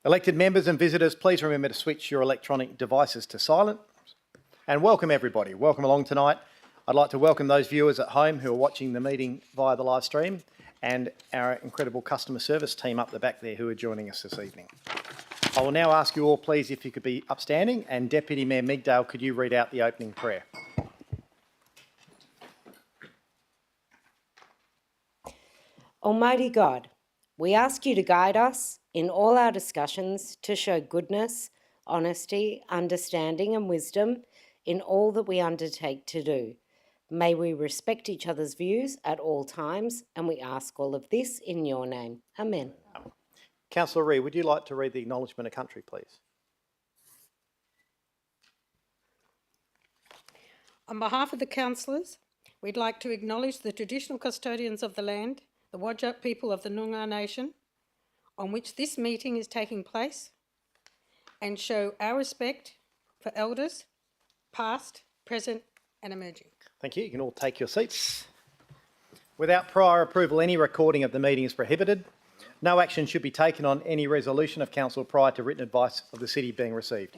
Elected members and visitors, please remember to switch your electronic devices to silent. And welcome everybody. Welcome along tonight. I'd like to welcome those viewers at home who are watching the meeting via the live stream and our incredible customer service team up the back there who are joining us this evening. I will now ask you all, please, if you could be upstanding, and Deputy Mayor Migdale, could you read out the opening prayer? Almighty God, we ask you to guide us in all our discussions to show goodness, honesty, understanding and wisdom in all that we undertake to do. May we respect each other's views at all times, and we ask all of this in your name. Amen. Councillor Ree, would you like to read the acknowledgement of country, please? On behalf of the councillors, we'd like to acknowledge the traditional custodians of the land, the Whadjuk people of the Noongar Nation, on which this meeting is taking place, and show our respect for elders, past, present and emerging. Thank you. You can all take your seats. Without prior approval, any recording of the meeting is prohibited. No action should be taken on any resolution of council prior to written advice of the city being received.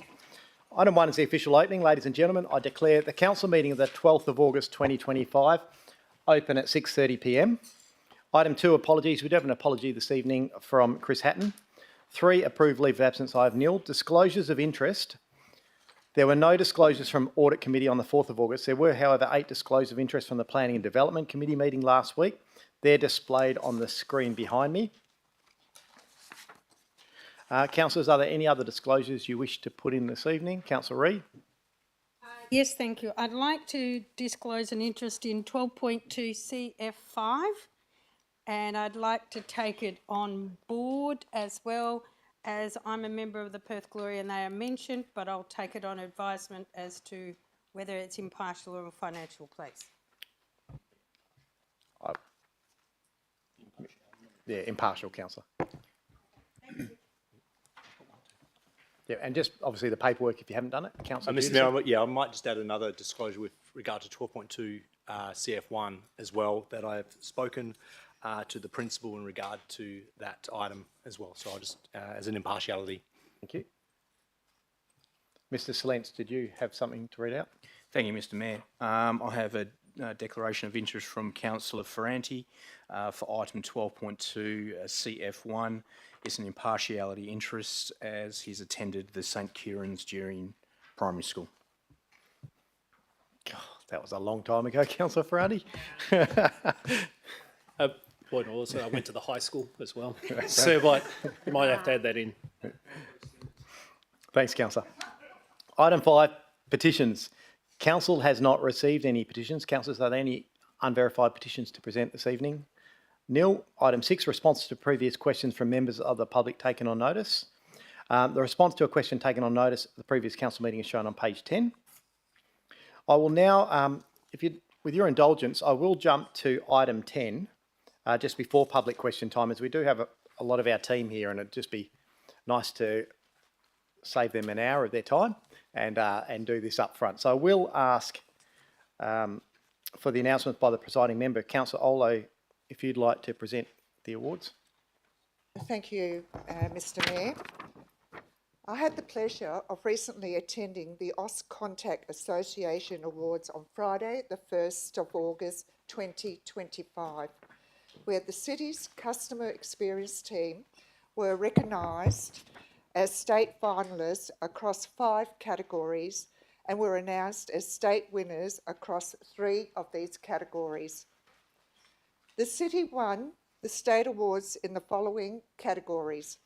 Item 1 is the official opening. Ladies and gentlemen, I declare the council meeting of the 12th of August 2025 open at 6:30 p.m. Item 2, apologies. We do have an apology this evening from Chris Hatton. 3, approved leave of absence. I have nil. Disclosures of interest. There were no disclosures from Audit Committee on the 4th of August. There were, however, 8 disclosures of interest from the Planning and Development Committee meeting last week. They're displayed on the screen behind me. Councillors, are there any other disclosures you wish to put in this evening? Councillor Reid? Yes, thank you. I'd like to disclose an interest in 12.2 CF5, and I'd like to take it on board as well, as I'm a member of the Perth Glory and they are mentioned, but I'll take it on advisement as to whether it's impartial or a financial place. Yeah, impartial, councillor. Yeah, and just obviously the paperwork if you haven't done it, councillor. Mr. Mayor, yeah, I might just add another disclosure with regard to 12.2 CF1 as well, that I have spoken to the principal in regard to that item as well. So I'll just, as an impartiality. Thank you. Mr. Silence, did you have something to read out? Thank you, Mr. Mayor. I have a declaration of interest from Councillor Ferranti for item 12.2 CF1. It's an impartiality interest as he's attended the St Kieran's during primary school. God, that was a long time ago, Councillor Ferranti. Point also, I went to the high school as well, so you might have to add that in. Thanks, Councillor. Item 5, petitions. Council has not received any petitions. Councillors, are there any unverified petitions to present this evening? Nil. Item 6, response to previous questions from members of the public taken on notice. The response to a question taken on notice at the previous council meeting is shown on page 10. I will now, with your indulgence, I will jump to item 10 just before public question time, as we do have a lot of our team here, and it'd just be nice to save them an hour of their time and do this up front. So I will ask for the announcement by the presiding member, Councillor Olo, if you'd like to present the awards. Thank you, Mr. Mayor. I had the pleasure of recently attending the AusContact Association Awards on Friday, the 1st of August 2025, where the city's customer experience team were recognised as state finalists across 5 categories and were announced as state winners across 3 of these categories. The city won the state awards in the following categories: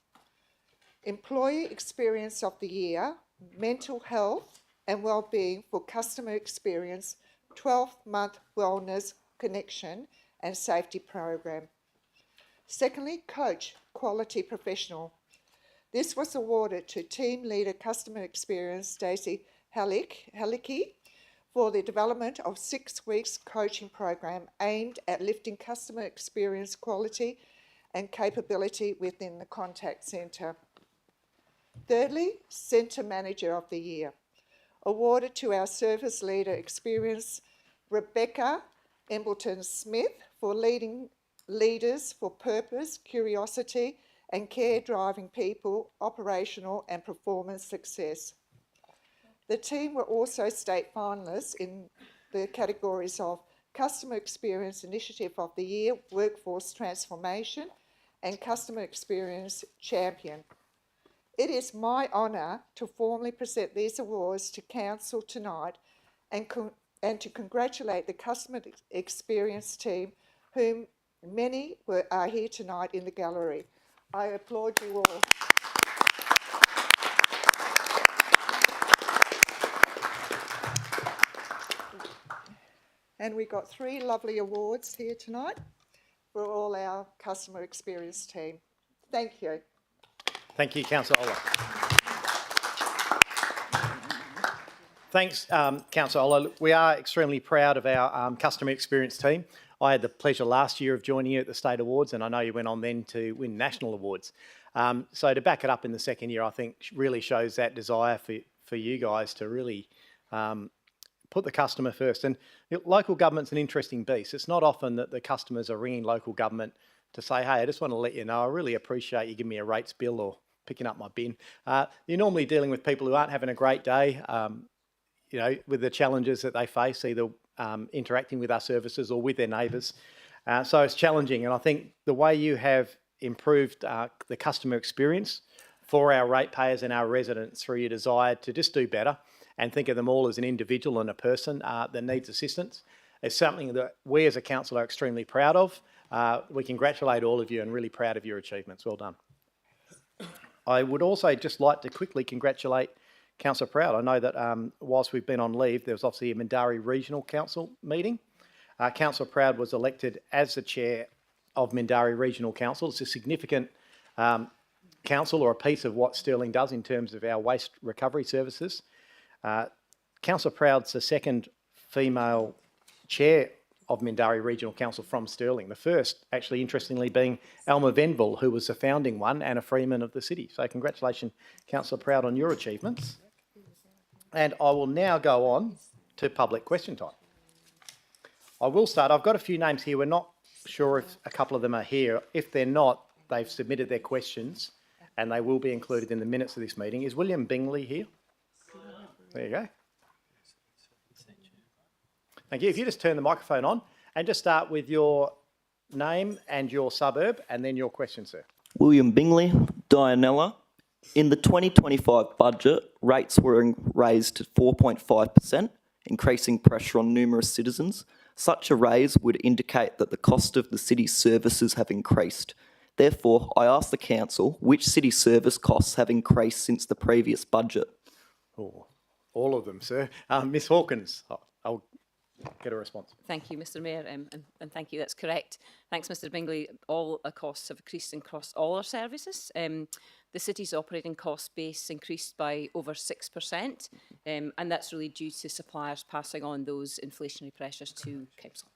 Employee Experience of the Year, Mental Health and Wellbeing for Customer Experience, 12-month Wellness Connection and Safety Program. Secondly, Coach Quality Professional. This was awarded to Team Leader Customer Experience Stacey Halicki for the development of 6 weeks coaching program aimed at lifting customer experience quality and capability within the contact centre. Thirdly, Centre Manager of the Year, awarded to our Service Leader Experience Rebecca Embleton Smith for leading leaders for purpose, curiosity and care driving people, operational and performance success. The team were also state finalists in the categories of Customer Experience Initiative of the Year, Workforce Transformation, and Customer Experience Champion. It is my honour to formally present these awards to Council tonight and to congratulate the Customer Experience team, whom many are here tonight in the gallery. I applaud you all. And we got 3 lovely awards here tonight for all our Customer Experience team. Thank you. Thank you, Councillor Ola. Thanks, Councillor Ola. We are extremely proud of our customer experience team. I had the pleasure last year of joining you at the State Awards, and I know you went on then to win national awards. So to back it up in the second year, I think really shows that desire for you guys to really put the customer first. And local government's an interesting beast. It's not often that the customers are ringing local government to say, hey, I just want to let you know, I really appreciate you giving me a rates bill or picking up my bin. You're normally dealing with people who aren't having a great day, you know, with the challenges that they face, either interacting with our services or with their neighbours. So it's challenging. And I think the way you have improved the customer experience for our ratepayers and our residents through your desire to just do better and think of them all as an individual and a person that needs assistance is something that we as a council are extremely proud of. We congratulate all of you and really proud of your achievements. Well done. I would also just like to quickly congratulate Councillor Proud. I know that whilst we've been on leave, there was obviously a Mindarie Regional Council meeting. Councillor Proud was elected as the chair of Mindarie Regional Council. It's a significant council, or a piece of what Stirling does in terms of our waste recovery services. Councillor Proud's the second female chair of Mindarie Regional Council from Stirling. The first, actually, interestingly, being Alma Venville, who was the founding one and a freeman of the city. So congratulations, Councillor Proud, on your achievements. And I will now go on to public question time. I will start. I've got a few names here. We're not sure if a couple of them are here. If they're not, they've submitted their questions and they will be included in the minutes of this meeting. Is William Bingley here? There you go. Thank you. If you just turn the microphone on and just start with your name and your suburb and then your question, sir. William Bingley, Dianella. In the 2025 budget, rates were raised to 4.5%, increasing pressure on numerous citizens. Such a raise would indicate that the cost of the city's services have increased. Therefore, I ask the council, which city service costs have increased since the previous budget? Oh, all of them, sir. Ms Hawkins, I'll get a response. Thank you, Mr Mayor, and thank you, that's correct. Thanks, Mr Bingley. All our costs have increased across all our services. The city's operating cost base increased by over 6%, and that's really due to suppliers passing on those inflationary pressures to council.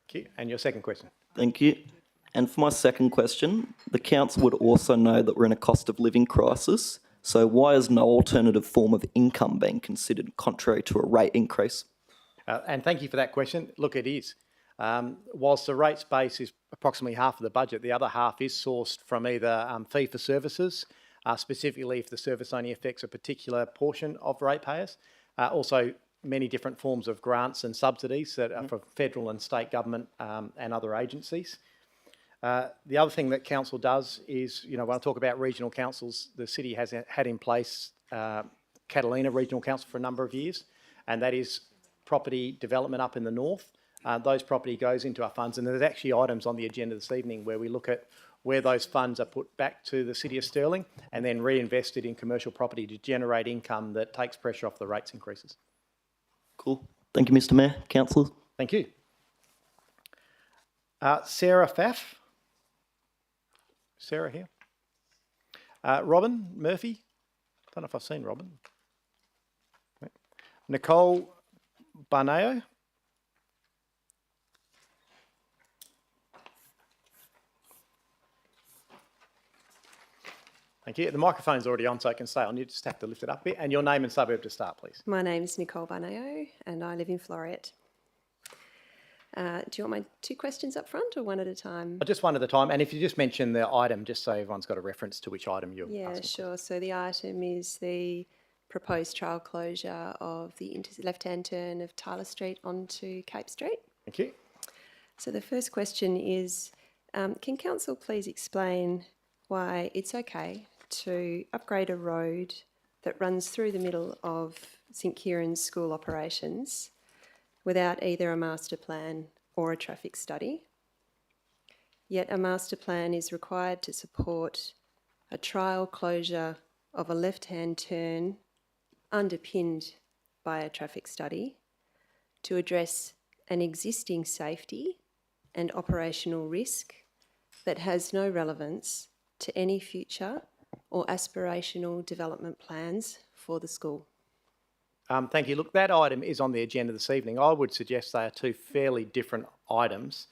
Thank you. And your second question. Thank you. And for my second question, the council would also know that we're in a cost of living crisis. So why is no alternative form of income being considered, contrary to a rate increase? And thank you for that question. Look, it is. Whilst the rates base is approximately half of the budget, the other half is sourced from either fee for services, specifically if the service only affects a particular portion of ratepayers. Also, many different forms of grants and subsidies that are from federal and state government and other agencies. The other thing that council does is, you know, when I talk about regional councils, the city has had in place Catalina Regional Council for a number of years, and that is property development up in the north. Those property goes into our funds, and there's actually items on the agenda this evening where we look at where those funds are put back to the City of Stirling and then reinvested in commercial property to generate income that takes pressure off the rates increases. Cool. Thank you, Mr Mayor. Councillors. Thank you. Sarah Pfaff. Sarah here. Robin Murphy. Don't know if I've seen Robin. Nicole Barneo. Thank you. The microphone's already on, so I can stay on. You just have to lift it up a bit. And your name and suburb to start, please. My name's Nicole Barneo and I live in Floreat. Do you want my two questions up front or one at a time? Just one at a time, and if you just mention the item, just so everyone's got a reference to which item you're Yeah, asking. sure. So the item is the proposed trial closure of the left-hand turn of Tyler Street onto Cape Street. Thank you. So the first question is, can council please explain why it's okay to upgrade a road that runs through the middle of St Kieran's school operations without either a master plan or a traffic study? Yet a master plan is required to support a trial closure of a left-hand turn underpinned by a traffic study to address an existing safety and operational risk that has no relevance to any future or aspirational development plans for the school. Thank you. Look, that item is on the agenda this evening. I would suggest they are two fairly different items.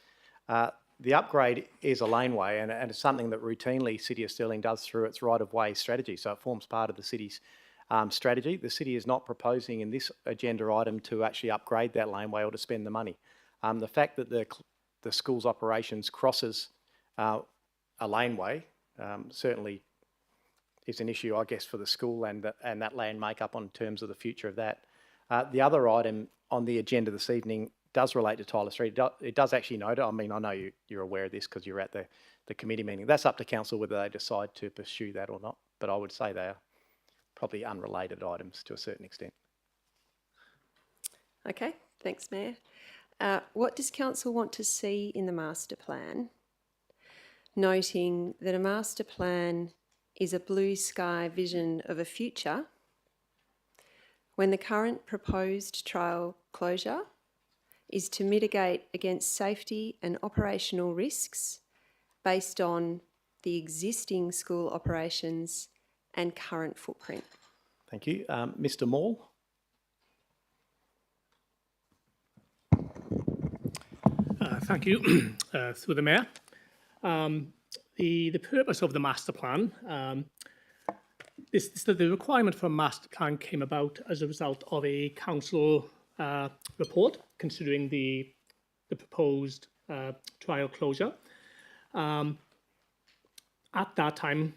The upgrade is a laneway, and it's something that routinely City of Stirling does through its right-of-way strategy, so it forms part of the city's strategy. The city is not proposing in this agenda item to actually upgrade that laneway or to spend the money. The fact that the school's operations crosses a laneway certainly is an issue, I guess, for the school and that land makeup on terms of the future of that. The other item on the agenda this evening does relate to Tyler Street. It does actually note it. I mean, I know you're aware of this because you're at the committee meeting. That's up to council whether they decide to pursue that or not, but I would say they are probably unrelated items to a certain extent. Okay, thanks, Mayor. What does council want to see in the master plan? Noting that a master plan is a blue sky vision of a future when the current proposed trial closure is to mitigate against safety and operational risks based on the existing school operations and current footprint. Thank you. Mr. Maul? Thank you, through the Mayor. The purpose of the master plan, the requirement for a master plan came about as a result of a council report considering the proposed trial closure. At that time,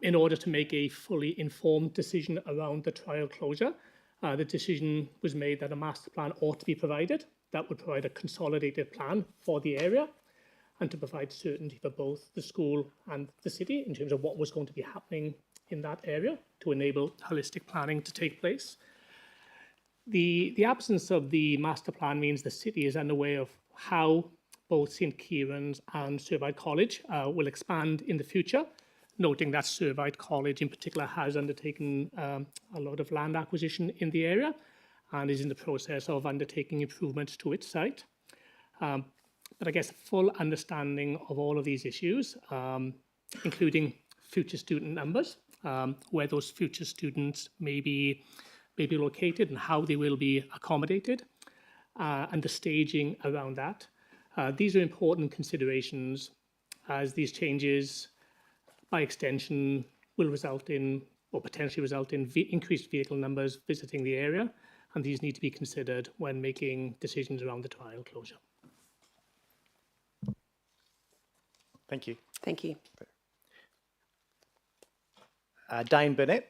in order to make a fully informed decision around the trial closure, the decision was made that a master plan ought to be provided. That would provide a consolidated plan for the area and to provide certainty for both the school and the city in terms of what was going to be happening in that area to enable holistic planning to take place. The absence of the master plan means the city is unaware of how both St Kieran's and Servite College will expand in the future, noting that Servite College in particular has undertaken a lot of land acquisition in the area and is in the process of undertaking improvements to its site. But I guess a full understanding of all of these issues, including future student numbers, where those future students may be located and how they will be accommodated, and the staging around that. These are important considerations as these changes, by extension, will result in, or potentially result in, increased vehicle numbers visiting the area, and these need to be considered when making decisions around the trial closure. Thank you. Thank you. Dane Burnett?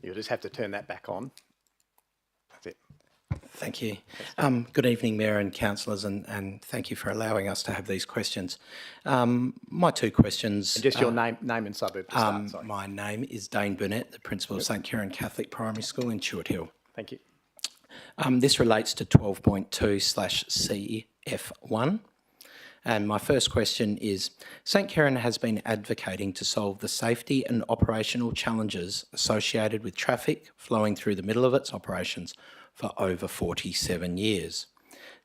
You'll just have to turn that back on. That's it. Thank you. Good evening, Mayor and councillors, and thank you for allowing us to have these questions. My two questions... And just your name and suburb to start, sorry. My name is Dane Burnett, the principal of St Kieran Catholic Primary School in Chewett Hill. Thank you. This relates to 12.2/CF1. And my first question is, St Kieran has been advocating to solve the safety and operational challenges associated with traffic flowing through the middle of its operations for over 47 years.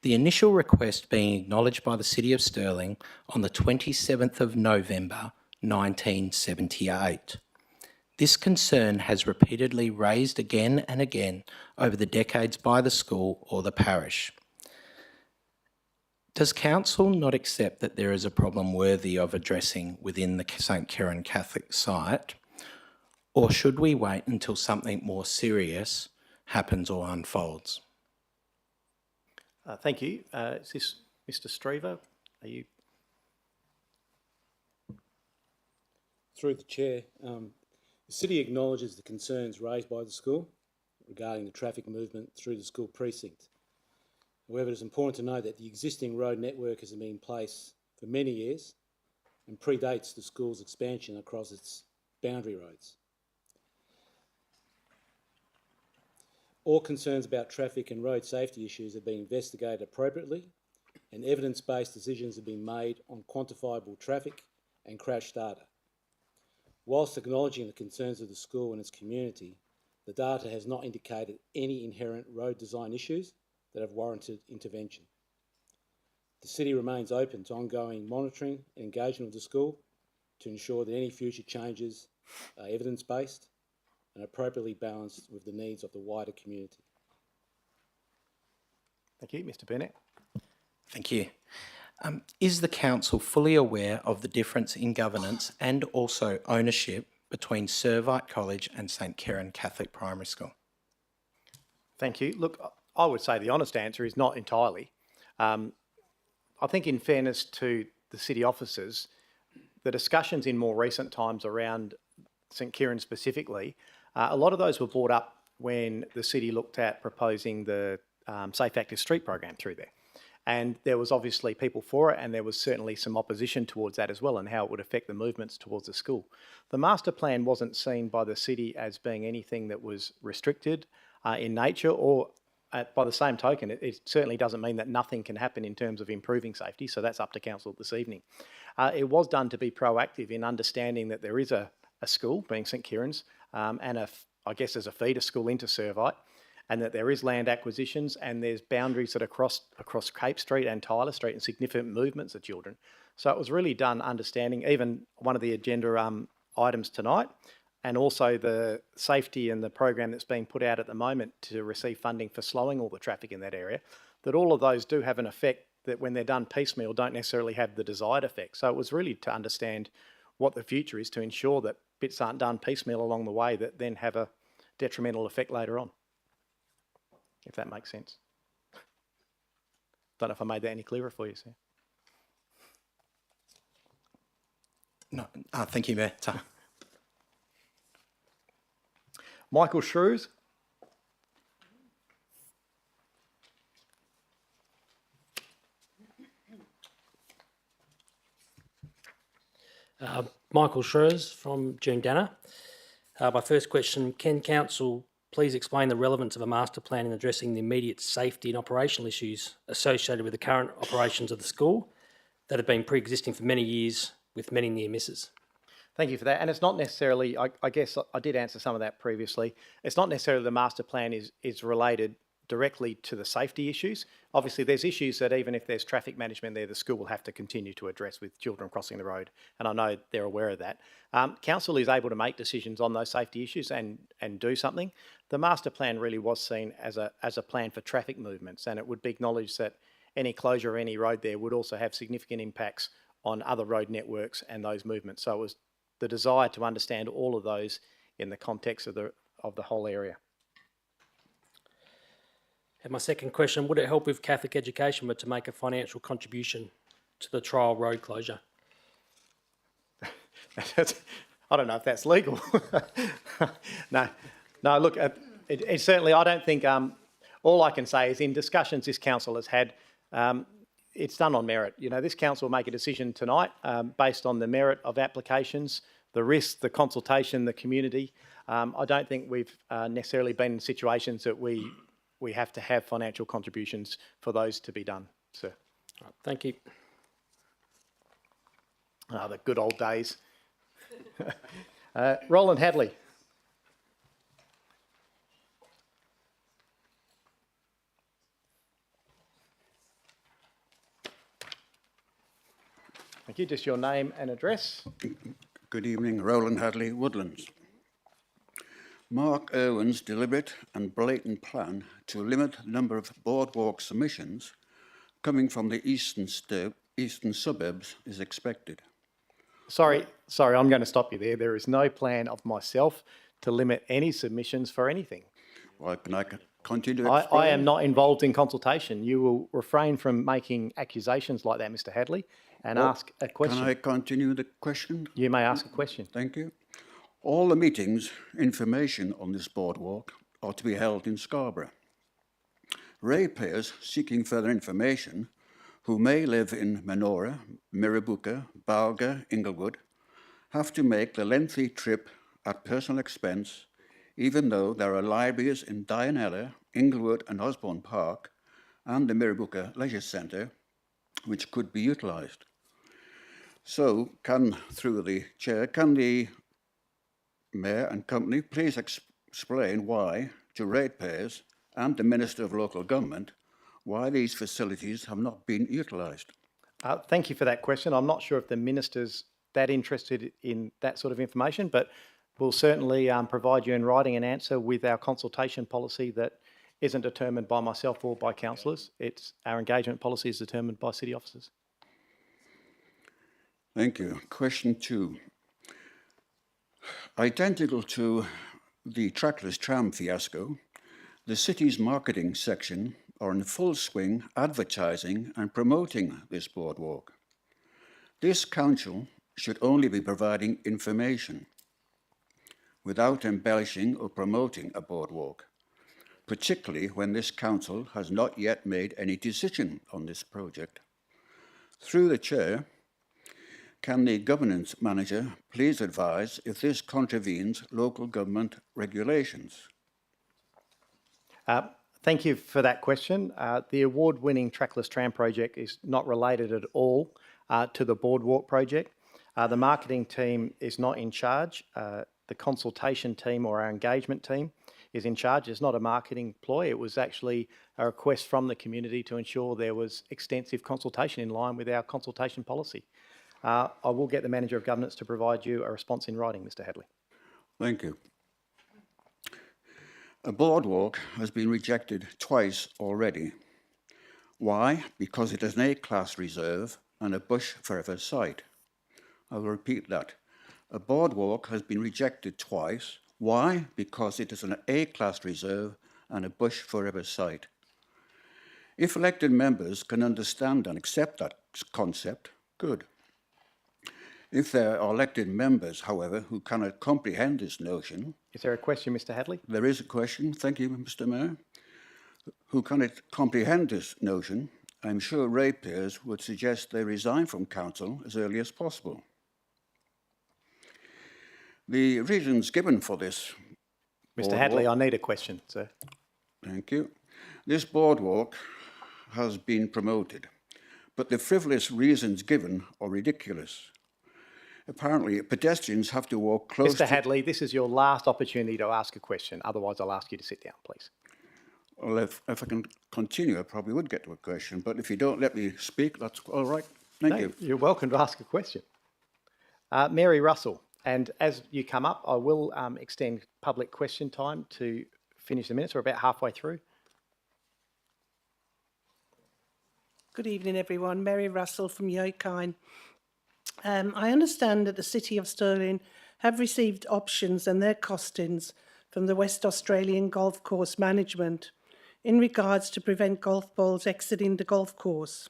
The initial request being acknowledged by the City of Stirling on the 27th of November 1978. This concern has repeatedly raised again and again over the decades by the school or the parish. Does council not accept that there is a problem worthy of addressing within the St Kieran Catholic site, or should we wait until something more serious happens or unfolds? Thank you. Is this Mr. Streever? Are you? Through the chair, the city acknowledges the concerns raised by the school regarding the traffic movement through the school precinct. However, it is important to note that the existing road network has been in place for many years and predates the school's expansion across its boundary roads. All concerns about traffic and road safety issues have been investigated appropriately, and evidence-based decisions have been made on quantifiable traffic and crash data. Whilst acknowledging the concerns of the school and its community, the data has not indicated any inherent road design issues that have warranted intervention. The city remains open to ongoing monitoring and engagement of the school to ensure that any future changes are evidence-based and appropriately balanced with the needs of the wider community. Thank you. Mr. Burnett? Thank you. Is the council fully aware of the difference in governance and also ownership between Servite College and St Kieran Catholic Primary School? Thank you. Look, I would say the honest answer is not entirely. I think in fairness to the city officers, the discussions in more recent times around St Kieran specifically, a lot of those were brought up when the city looked at proposing the Safe Active Street program through there. And there was obviously people for it, and there was certainly some opposition towards that as well, and how it would affect the movements towards the school. The master plan wasn't seen by the city as being anything that was restricted in nature, or by the same token, it certainly doesn't mean that nothing can happen in terms of improving safety, so that's up to council this evening. It was done to be proactive in understanding that there is a school, being St Kieran's, and I guess there's a feeder school into Servite, and that there is land acquisitions and there's boundaries that are across Cape Street and Tyler Street and significant movements of children. So it was really done understanding even one of the agenda items tonight, and also the safety and the program that's being put out at the moment to receive funding for slowing all the traffic in that area, that all of those do have an effect that when they're done piecemeal don't necessarily have the desired effect. So it was really to understand what the future is to ensure that bits aren't done piecemeal along the way that then have a detrimental effect later on, if that makes sense. Don't know if I made that any clearer for you, sir. No, thank you, Mayor. Michael Shrews. Michael Shrews from Joondalup. My first question, can council please explain the relevance of a master plan in addressing the immediate safety and operational issues associated with the current operations of the school that have been pre-existing for many years with many near misses? Thank you for that. And it's not necessarily, I guess I did answer some of that previously. It's not necessarily the master plan is related directly to the safety issues. Obviously, there's issues that even if there's traffic management there, the school will have to continue to address with children crossing the road. And I know they're aware of that. Council is able to make decisions on those safety issues and do something. The master plan really was seen as a plan for traffic movements, and it would be acknowledged that any closure of any road there would also have significant impacts on other road networks and those movements. So it was the desire to understand all of those in the context of the whole area. And my second question, would it help if Catholic education were to make a financial contribution to the trial road closure? I don't know if that's legal. No, look, it certainly, I don't think, all I can say is in discussions this council has had, it's done on merit. You know, this council will make a decision tonight based on the merit of applications, the risk, the consultation, the community. I don't think we've necessarily been in situations that we have to have financial contributions for those to be done, sir. Right, thank you. The good old days. Roland Hadley. Thank you. Just your name and address. Good evening, Roland Hadley, Woodlands. Mark Irwin's deliberate and blatant plan to limit the number of boardwalk submissions coming from the eastern suburbs is expected. Sorry, I'm going to stop you there. There is no plan of myself to limit any submissions for anything. Well, can I continue to I explain? am not involved in consultation. You will refrain from making accusations like that, Mr. Hadley, and ask a question. Can I continue the question? You may ask a question. Thank you. All the meetings, information on this boardwalk are to be held in Scarborough. Ratepayers seeking further information who may live in Menora, Mirrabooka, Balga, Inglewood, have to make the lengthy trip at personal expense, even though there are libraries in Dianella, Inglewood and Osborne Park and the Mirrabooka Leisure Centre which could be utilised. So, through the Chair, can the Mayor and Company please explain why to ratepayers and the Minister of Local Government why these facilities have not been utilised? Thank you for that question. I'm not sure if the Minister's that interested in that sort of information, but we'll certainly provide you in writing an answer with our consultation policy that isn't determined by myself or by councillors. Our engagement policy is determined by city officers. Thank you. Question 2. Identical to the trackless tram fiasco, the city's marketing section are in full swing advertising and promoting this boardwalk. This council should only be providing information without embellishing or promoting a boardwalk, particularly when this council has not yet made any decision on this project. Through the Chair, can the Governance Manager please advise if this contravenes local government regulations? Thank you for that question. The award-winning trackless tram project is not related at all to the boardwalk project. The marketing team is not in charge. The consultation team or our engagement team is in charge. It's not a marketing ploy. It was actually a request from the community to ensure there was extensive consultation in line with our consultation policy. I will get the Manager of Governance to provide you a response in writing, Mr. Hadley. Thank you. A boardwalk has been rejected twice already. Why? Because it is an A-class reserve and a bush forever site. I will repeat that. A boardwalk has been rejected twice. Why? Because it is an A-class reserve and a bush forever site. If elected members can understand and accept that concept, good. If there are elected members, however, who cannot comprehend this notion... Is there a question, Mr. Hadley? There is a question. Thank you, Mr. Mayor. Who cannot comprehend this notion, I'm sure ratepayers would suggest they resign from council as early as possible. The reasons given for this... Mr. Hadley, I need a question, sir. Thank you. This boardwalk has been promoted, but the frivolous reasons given are ridiculous. Apparently, pedestrians have to walk close Mr. Hadley, this is your last opportunity to ask a question. Otherwise, I'll ask you to sit down, please. Well, if I can continue, I probably would get to a question, but if you don't let me speak, that's all right. Thank you. You're welcome to ask a question. Mary Russell, and as you come up, I will extend public question time to finish the minutes. We're about halfway through. Good evening, everyone. Mary Russell from Yokine. I understand that the City of Stirling have received options and their costings from the West Australian Golf Course Management in regards to prevent golf balls exiting the golf course.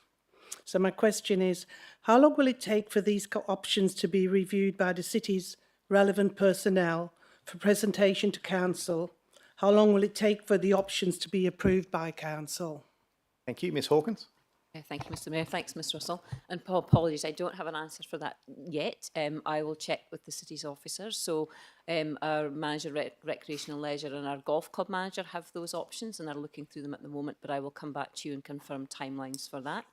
So my question is, how long will it take for these options to be reviewed by the City's relevant personnel for presentation to Council? How long will it take for the options to be approved by Council? Thank you. Ms Hawkins. Thank you, Mr. Mayor. Thanks, Ms Russell. And apologies, I don't have an answer for that yet. I will check with the city's officers. So our manager, recreational leisure, and our golf club manager have those options and are looking through them at the moment. But I will come back to you and confirm timelines for that.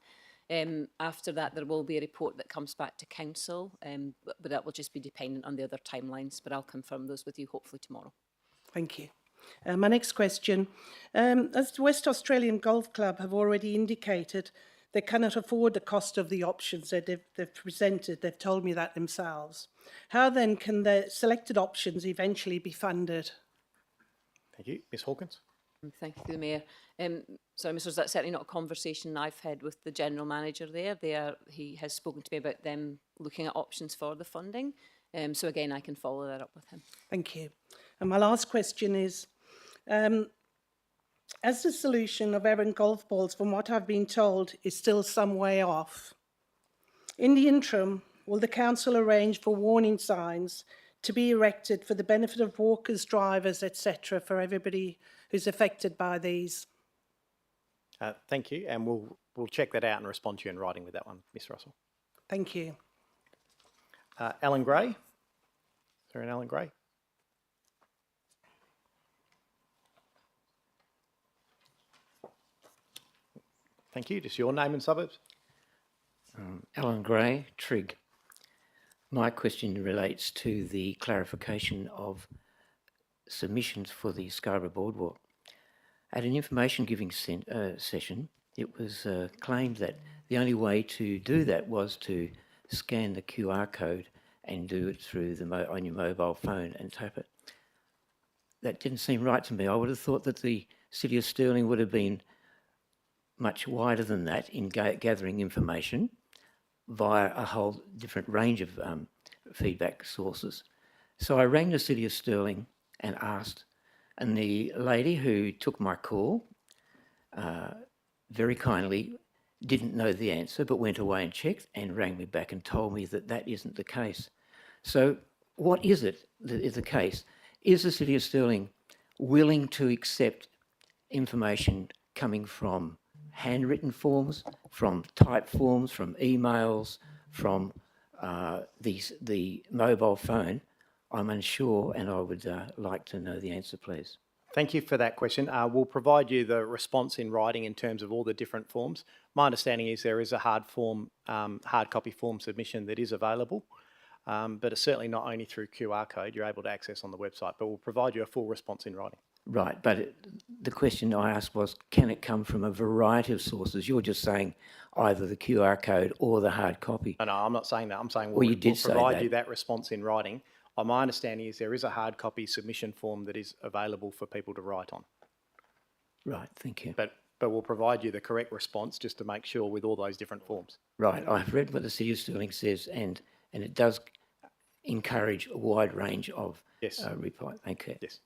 After that, there will be a report that comes back to council, but that will just be dependent on the other timelines. But I'll confirm those with you hopefully tomorrow. Thank you. My next question, as the West Australian Golf Club have already indicated, they cannot afford the cost of the options that they've presented. They've told me that themselves. How then can the selected options eventually be funded? Thank you. Ms Hawkins. Thank you, Mayor. Sorry, Ministers, that's certainly not a conversation I've had with the General Manager there. He has spoken to me about them looking at options for the funding. So again, I can follow that up with him. Thank you. And my last question is, as the solution of errant golf balls, from what I've been told, is still some way off, in the interim, will the council arrange for warning signs to be erected for the benefit of walkers, drivers, etc., for everybody who's affected by these? Thank you, and we'll check that out and respond to you in writing with that one, Ms. Russell. Thank you. Alan Gray. Is there an Alan Gray? Thank you. Just your name and suburbs. Alan Gray, Trig. My question relates to the clarification of submissions for the Scarborough Boardwalk. At an information giving session, it was claimed that the only way to do that was to scan the QR code and do it through on your mobile phone and tap it. That didn't seem right to me. I would have thought that the City of Stirling would have been much wider than that in gathering information via a whole different range of feedback sources. So I rang the City of Stirling and asked, and the lady who took my call very kindly didn't know the answer but went away and checked and rang me back and told me that that isn't the case. So what is it that is the case? Is the City of Stirling willing to accept information coming from handwritten forms, from typed forms, from emails, from the mobile phone? I'm unsure, and I would like to know the answer, please. Thank you for that question. We'll provide you the response in writing in terms of all the different forms. My understanding is there is a hard copy form submission that is available, but it's certainly not only through QR code you're able to access on the website, but we'll provide you a full response in writing. Right, but the question I asked was, can it come from a variety of sources? You're just saying either the QR code or the hard copy. No, I'm not saying that. I'm saying Well, you did we'll say provide that. you that response in writing. My understanding is there is a hard copy submission form that is available for people to write on. Right, thank you. But we'll provide you the correct response just to make sure with all those different forms. Right, I've read what the City of Stirling says, and it does encourage a wide range of reply. Thank you. Yes.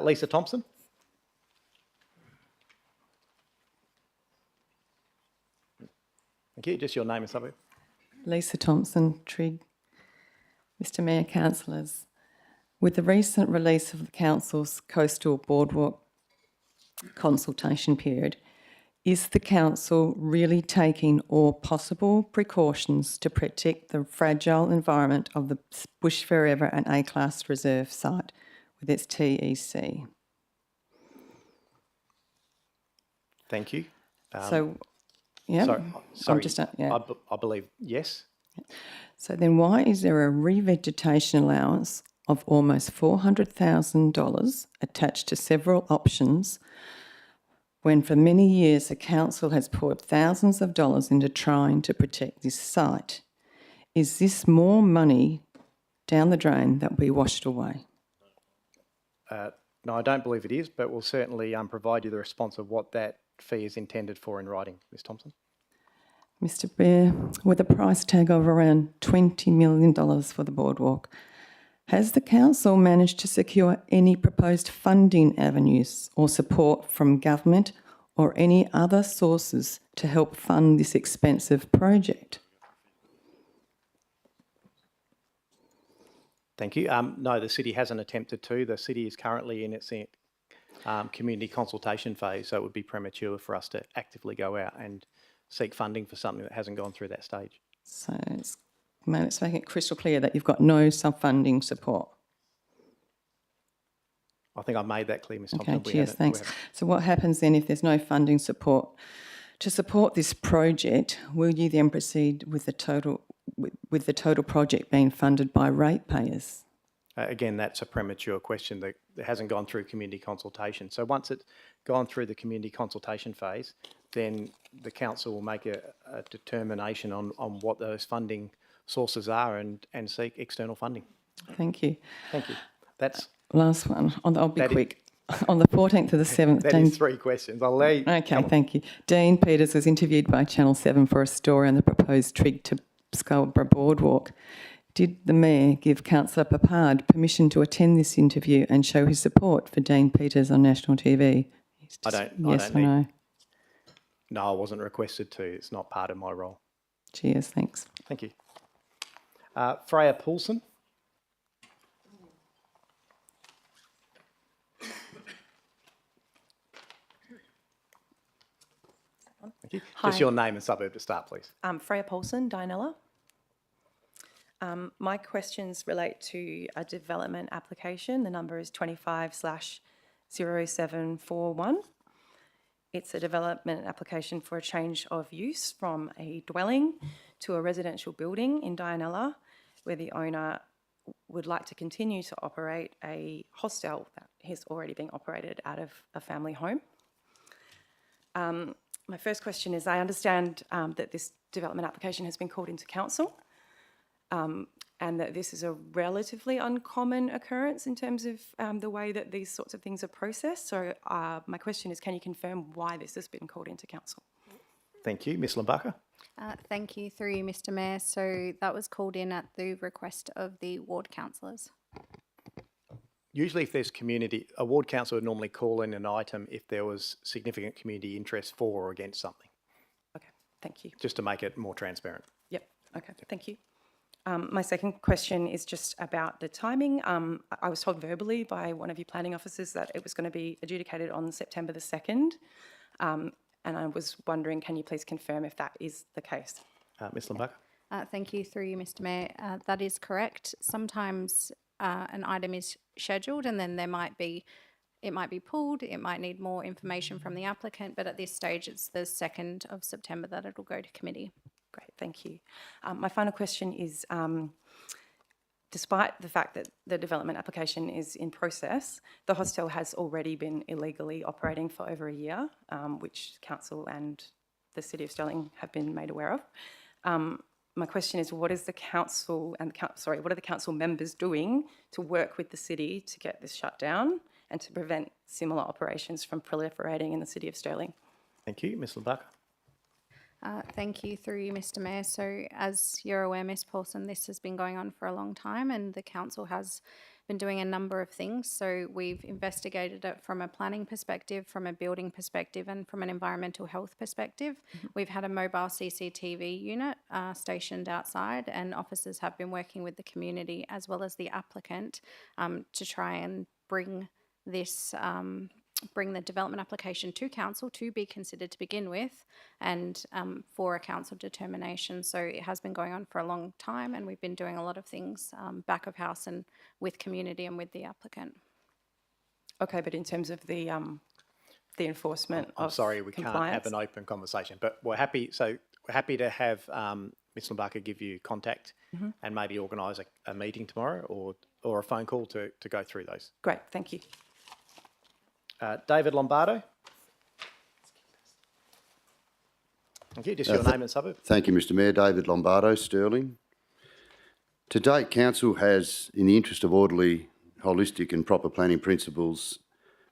Lisa Thompson. Thank you. Just your name and suburb. Lisa Thompson, Trig. Mr Mayor, councillors, with the recent release of the Council's Coastal Boardwalk consultation period, is the Council really taking all possible precautions to protect the fragile environment of the Bush Forever and A-Class Reserve site with its TEC? Thank you. Yeah. Sorry. I believe yes. So then why is there a revegetation allowance of almost $400,000 attached to several options when for many years the council has poured thousands of dollars into trying to protect this site? Is this more money down the drain that will be washed away? No, I don't believe it is, but we'll certainly provide you the response of what that fee is intended for in writing, Ms Thompson. Mr Mayor, with a price tag of around $20 million for the boardwalk, has the council managed to secure any proposed funding avenues or support from government or any other sources to help fund this expensive project? Thank you. No, the City hasn't attempted to. The City is currently in its community consultation phase, so it would be premature for us to actively go out and seek funding for something that hasn't gone through that stage. So let's make it crystal clear that you've got no funding support. I think I've made that clear, Ms Thompson. Okay, cheers, thanks. So what happens then if there's no funding support? To support this project, will you then proceed with the total project being funded by ratepayers? Again, that's a premature question that hasn't gone through community consultation. So once it's gone through the community consultation phase, then the council will make a determination on what those funding sources are and seek external funding. Thank you. Thank you. That's last one. I'll be quick. On the 14th of the 7th, That Dean... is 3 questions. I'll let you... Okay, thank you. Dean Peters was interviewed by Channel 7 for a story on the proposed trig to Scarborough Boardwalk. Did the Mayor give Councillor Papard permission to attend this interview and show his support for Dean Peters on national TV? Yes or no? No, I wasn't requested to. It's not part of my role. Cheers, thanks. Thank you. Freya Poulsen. Thank you. Hi. Just your name and suburb to start, please. Freya Paulson, Dianella. My questions relate to a development application. The number is 25/0741. It's a development application for a change of use from a dwelling to a residential building in Dianella, where the owner would like to continue to operate a hostel that has already been operated out of a family home. My first question is, I understand that this development application has been called into council and that this is a relatively uncommon occurrence in terms of the way that these sorts of things are processed. So my question is, can you confirm why this has been called into council? Thank you. Ms Lambaka. Thank you, through you, Mr Mayor. So that was called in at the request of the ward councillors. Usually if there's community, a ward council would normally call in an item if there was significant community interest for or against something. Okay, thank you. Just to make it more transparent. Yep, okay, thank you. My second question is just about the timing. I was told verbally by one of your planning officers that it was going to be adjudicated on September the 2nd. And I was wondering, can you please confirm if that is the case? Ms Lambaka. Thank you, through you, Mr Mayor. That is correct. Sometimes an item is scheduled and then it might be pulled, it might need more information from the applicant, but at this stage it's the 2nd of September that it'll go to committee. Great, thank you. My final question is, despite the fact that the development application is in process, the hostel has already been illegally operating for over a year, which council and the City of Stirling have been made aware of. My question is, what is the council and what are the council members doing to work with the city to get this shut down and to prevent similar operations from proliferating in the City of Stirling? Thank you. Ms Lambaka. Thank you, through you, Mr Mayor. So as you're aware, Ms Paulson, this has been going on for a long time and the council has been doing a number of things. So we've investigated it from a planning perspective, from a building perspective and from an environmental health perspective. We've had a mobile CCTV unit stationed outside and officers have been working with the community as well as the applicant to try and bring this bring the development application to council to be considered to begin with and for a council determination. So it has been going on for a long time and we've been doing a lot of things back of house and with community and with the applicant. Okay, but in terms of the enforcement I'm sorry, we can't have an open conversation, but we're happy to have Ms Lambaka give you contact and maybe organise a meeting tomorrow or a phone call to go through those. Great, thank you. David Lombardo. Thank you. Just your name and suburb. Thank you, Mr Mayor. David Lombardo, Stirling. To date, Council has, in the interest of orderly, holistic and proper planning principles,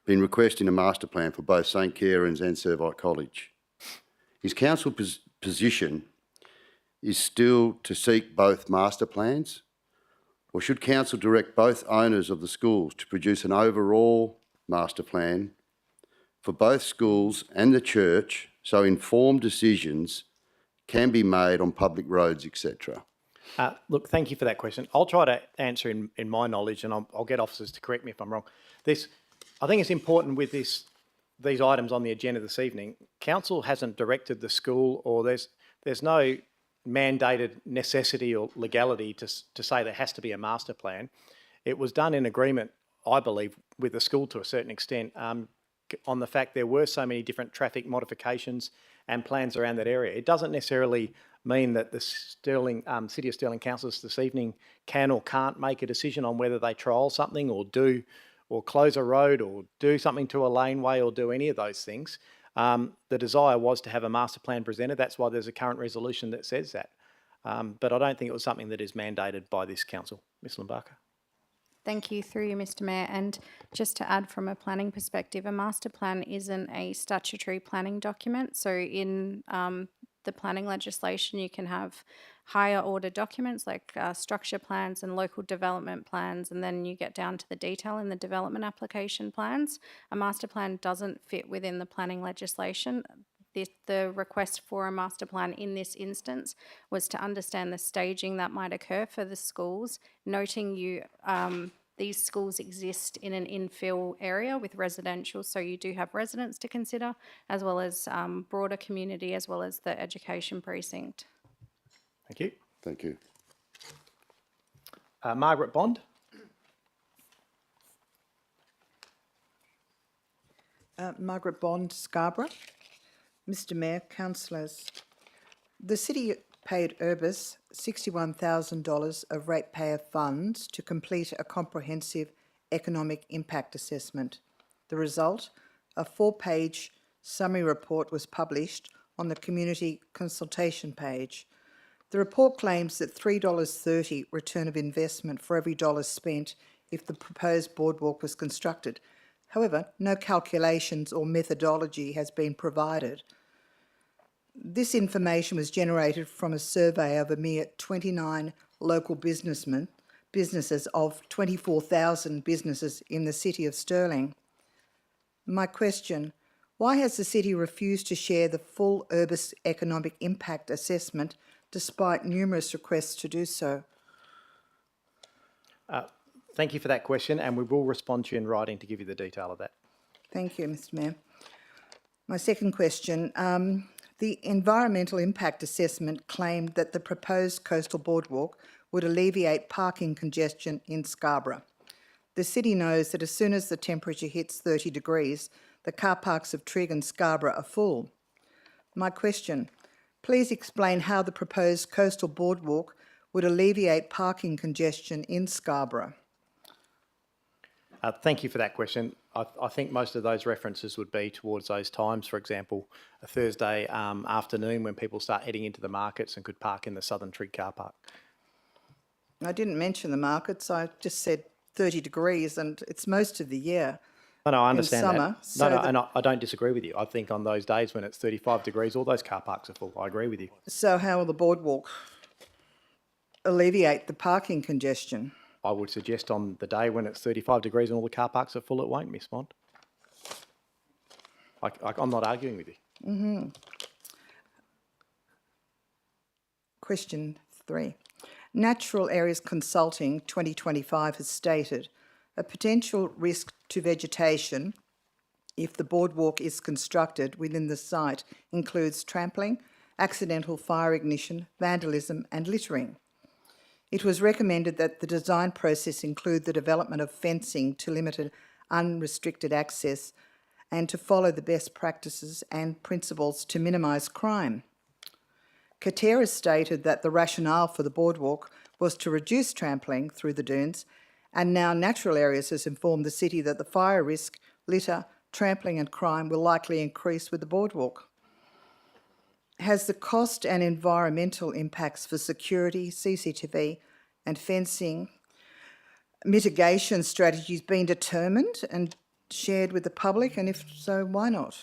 been requesting a master plan for both St Cairns and Servite College. Is Council position is still to seek both master plans, or should Council direct both owners of the schools to produce an overall master plan for both schools and the church so informed decisions can be made on public roads, etc.? Look, thank you for that question. I'll try to answer in my knowledge and I'll get officers to correct me if I'm wrong. I think it's important with these items on the agenda this evening. Council hasn't directed the school or there's no mandated necessity or legality to say there has to be a master plan. It was done in agreement, I believe, with the school to a certain extent on the fact there were so many different traffic modifications and plans around that area. It doesn't necessarily mean that the City of Stirling councillors this evening can or can't make a decision on whether they trial something or close a road or do something to a laneway or do any of those things. The desire was to have a master plan presented. That's why there's a current resolution that says that. But I don't think it was something that is mandated by this council. Ms Lambaka. Thank you, through you, Mr. Mayor. And just to add from a planning perspective, a master plan isn't a statutory planning document. So in the planning legislation, you can have higher order documents like structure plans and local development plans, and then you get down to the detail in the development application plans. A master plan doesn't fit within the planning legislation. The request for a master plan in this instance was to understand the staging that might occur for the schools, noting these schools exist in an infill area with residential, so you do have residents to consider, as well as broader community, as well as the education precinct. Thank you. Thank you. Margaret Bond. Margaret Bond, Scarborough. Mr Mayor, councillors, the City paid Urbis $61,000 of ratepayer funds to complete a comprehensive economic impact assessment. The result, a 4-page summary report, was published on the community consultation page. The report claims that $3.30 return of investment for every dollar spent if the proposed boardwalk was constructed. However, no calculations or methodology has been provided. This information was generated from a survey of a mere 29 local businesses of 24,000 businesses in the City of Stirling. My question, why has the City refused to share the full Urbis economic impact assessment despite numerous requests to do so? Thank you for that question, and we will respond to you in writing to give you the detail of that. Thank you, Mr Mayor. My second question, the environmental impact assessment claimed that the proposed coastal boardwalk would alleviate parking congestion in Scarborough. The City knows that as soon as the temperature hits 30 degrees, the car parks of Trigg and Scarborough are full. My question, please explain how the proposed coastal boardwalk would alleviate parking congestion in Scarborough. Thank you for that question. I think most of those references would be towards those times, for example, a Thursday afternoon when people start heading into the markets and could park in the Southern Trigg car park. I didn't mention the markets, I just said 30 degrees and it's most of the year. No, I understand summer, that. so And I don't disagree with you. I think on those days when it's 35 degrees, all those car parks are full. I agree with you. So how will the boardwalk alleviate the parking congestion? I would suggest on the day when it's 35 degrees and all the car parks are full, it won't, Miss Bond. I'm not arguing with you. Question 3. Natural Areas Consulting 2025 has stated a potential risk to vegetation if the boardwalk is constructed within the site includes trampling, accidental fire ignition, vandalism and littering. It was recommended that the design process include the development of fencing to limit unrestricted access and to follow the best practices and principles to minimise crime. Katerra stated that the rationale for the boardwalk was to reduce trampling through the dunes, and now Natural Areas has informed the City that the fire risk, litter, trampling and crime will likely increase with the boardwalk. Has the cost and environmental impacts for security, CCTV and fencing mitigation strategies been determined and shared with the public, and if so, why not?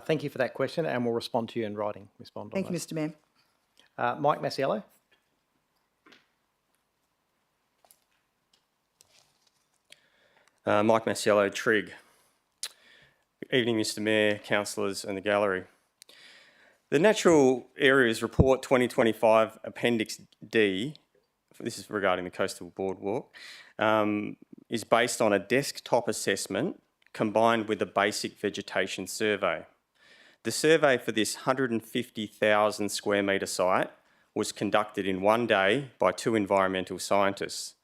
Thank you for that question, and we'll respond to you in writing, Ms Bond. Thank you, Mr Mayor. Mike Masiello. Mike Masiello, Trigg. Good evening, Mr Mayor, councillors and the gallery. The Natural Areas Report 2025 Appendix D, this is regarding the Coastal Boardwalk, is based on a desktop assessment combined with a basic vegetation survey. The survey for this 150,000 square metre site was conducted in one day by 2 environmental scientists.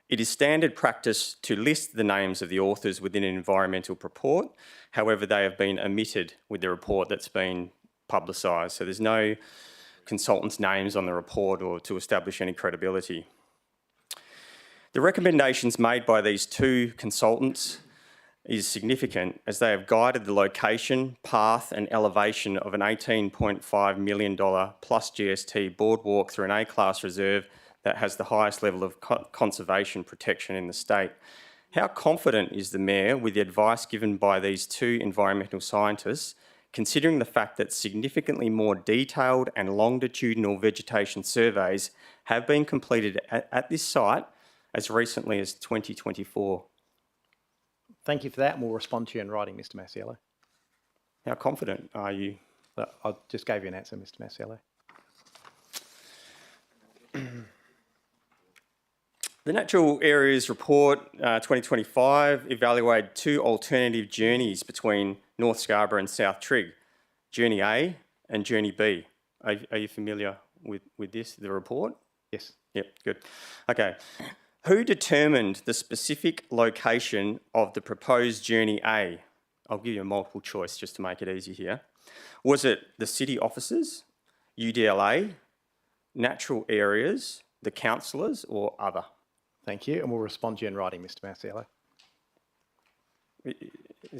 It is standard practice to list the names of the authors within an environmental report. However, they have been omitted with the report that's been publicised. So there's no consultants' names on the report or to establish any credibility. The recommendations made by these 2 consultants is significant as they have guided the location, path and elevation of an $18.5 million plus GST boardwalk through an A-class reserve that has the highest level of conservation protection in the state. How confident is the Mayor with the advice given by these two environmental scientists, considering the fact that significantly more detailed and longitudinal vegetation surveys have been completed at this site as recently as 2024? Thank you for that, and we'll respond to you in writing, Mr Masiello. How confident are you? I just gave you an answer, Mr Masiello. The Natural Areas Report 2025 evaluated two alternative journeys between North Scarborough and South Trigg, Journey A and Journey B. Are you familiar with this, the report? Yes. Yep, good. Okay. Who determined the specific location of the proposed Journey A? I'll give you a multiple choice just to make it easy here. Was it the city officers, UDLA, Natural Areas, the councillors, or other? Thank you, and we'll respond to you in writing, Mr Masiello.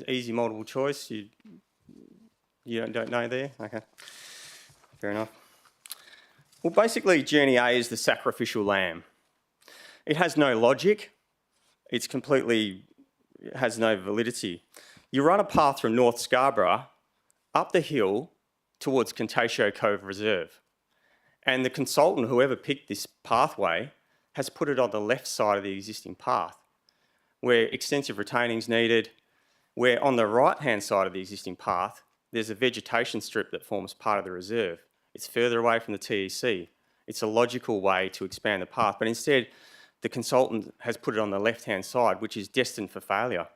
Easy multiple choice. You don't know there? Okay, fair enough. Well, basically, Journey A is the sacrificial lamb. It has no logic. It has no validity. You run a path from North Scarborough up the hill towards Contatio Cove Reserve. And the consultant, whoever picked this pathway, has put it on the left side of the existing path, where extensive retaining is needed, where on the right-hand side of the existing path, there's a vegetation strip that forms part of the reserve. It's further away from the TEC. It's a logical way to expand the path, but instead, the consultant has put it on the left-hand side, which is destined for failure.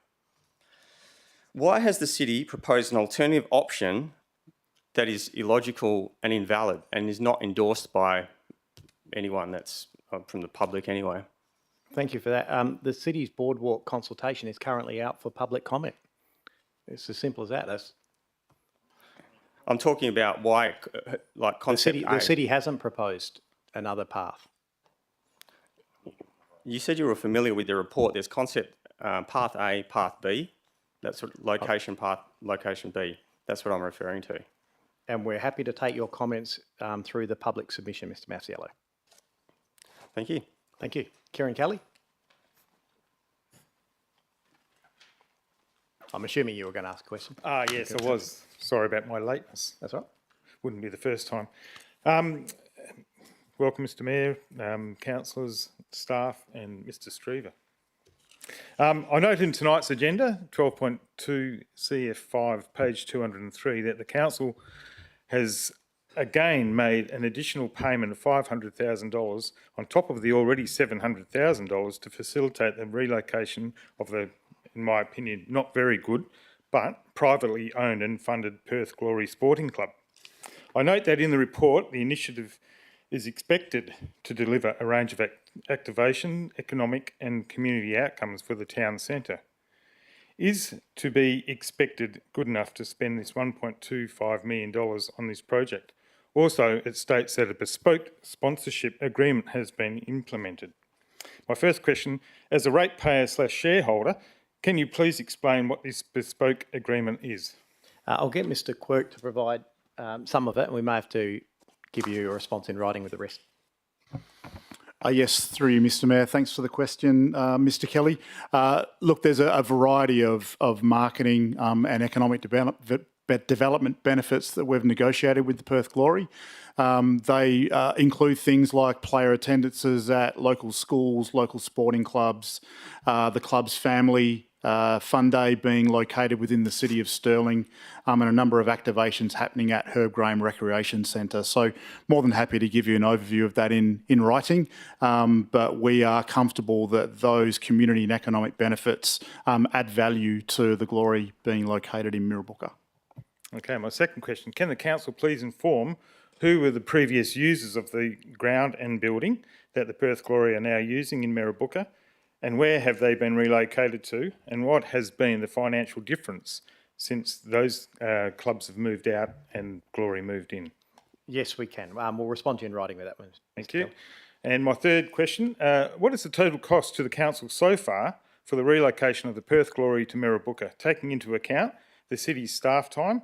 Why has the city proposed an alternative option that is illogical and invalid and is not endorsed by anyone that's from the public anyway? Thank you for that. The city's boardwalk consultation is currently out for public comment. It's as simple as that. I'm talking about why, like concept the city hasn't proposed another path. You said you were familiar with the report. There's concept path A, path B. That's what location path, location B. That's what I'm referring to. And we're happy to take your comments through the public submission, Mr Masiello. Thank you. Thank you. Kieran Kelly? I'm assuming you were going to ask a question. Yes, I was. Sorry about my lateness. That's all right. Wouldn't be the first time. Welcome, Mr Mayor, councillors, staff and Mr Streever. I note in tonight's agenda, 12.2 CF5, page 203, that the council has again made an additional payment of $500,000 on top of the already $700,000 to facilitate the relocation of the, in my opinion, not very good, but privately owned and funded Perth Glory Sporting Club. I note that in the report, the initiative is expected to deliver a range of activation, economic and community outcomes for the town centre. Is to be expected good enough to spend this $1.25 million on this project? Also, it states that a bespoke sponsorship agreement has been implemented. My first question, as a ratepayer/shareholder, can you please explain what this bespoke agreement is? I'll get Mr Quirk to provide some of it, and we may have to give you a response in writing with the rest. Yes, through you, Mr Mayor. Thanks for the question, Mr Kelly. Look, there's a variety of marketing and economic development benefits that we've negotiated with the Perth Glory. They include things like player attendances at local schools, local sporting clubs, the club's family fun day being located within the city of Stirling, and a number of activations happening at Herb Graham Recreation Centre. So more than happy to give you an overview of that in writing, but we are comfortable that those community and economic benefits add value to the Glory being located in Mirrabooka. Okay, my second question, can the council please inform who were the previous users of the ground and building that the Perth Glory are now using in Mirrabooka, and where have they been relocated to, and what has been the financial difference since those clubs have moved out and Glory moved in? Yes, we can. We'll respond to you in writing with that one. Thank you. And my third question, what is the total cost to the council so far for the relocation of the Perth Glory to Mirrabooka, taking into account the city's staff time,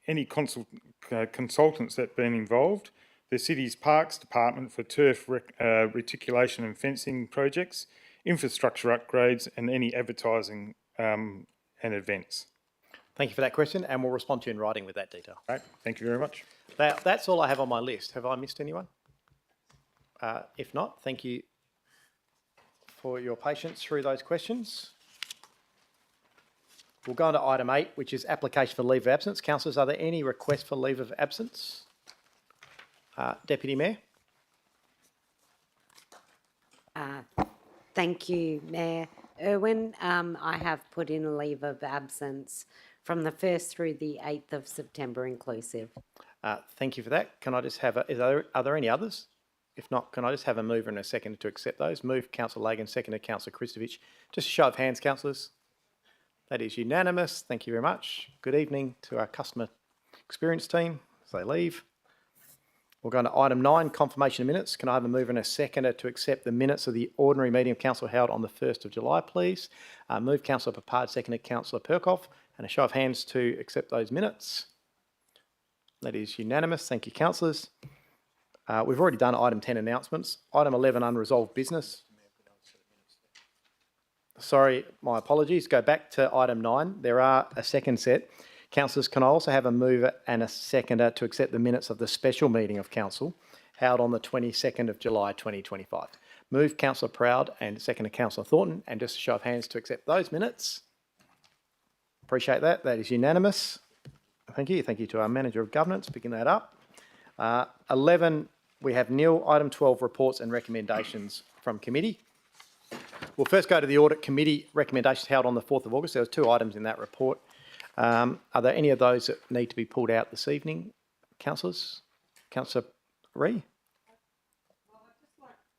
any consultants that have been involved, the city's Parks Department for turf reticulation and fencing projects, infrastructure upgrades and any advertising and events. Thank you for that question, and we'll respond to you in writing with that detail. Right, thank you very much. That's all I have on my list. Have I missed anyone? If not, thank you for your patience through those questions. We'll go on to item 8, which is application for leave of absence. Councillors, are there any requests for leave of absence? Deputy Mayor. Thank you, Mayor. Erwin, I have put in a leave of absence from the 1st through the 8th of September inclusive. Thank you for that. Can I just have are there any others? If not, can I just have a mover and a second to accept those? Move Councillor Lagan, seconded Councillor Kristovich. Just a show of hands, councillors. That is unanimous. Thank you very much. Good evening to our customer experience team as they leave. We'll go on to item 9, confirmation of minutes. Can I have a mover and a seconder to accept the minutes of the ordinary meeting of council held on the 1st of July, please? Move Councillor Papard, seconded Councillor Perkoff. And a show of hands to accept those minutes. That is unanimous. Thank you, councillors. We've already done item 10, announcements. Item 11, unresolved business. Sorry, my apologies. Go back to item 9. There are a second set. Councillors, can I also have a mover and a seconder to accept the minutes of the special meeting of council held on the 22nd of July 2025? Move Councillor Proud and seconder Councillor Thornton, and just a show of hands to accept those minutes. Appreciate that. That is unanimous. Thank you. Thank you to our Manager of Governance picking that up. 11, we have nil. Item 12, reports and recommendations from committee. We'll first go to the Audit Committee recommendations held on the 4th of August. There was 2 items in that report. Are there any of those that need to be pulled out this evening, councillors? Councillor Ree?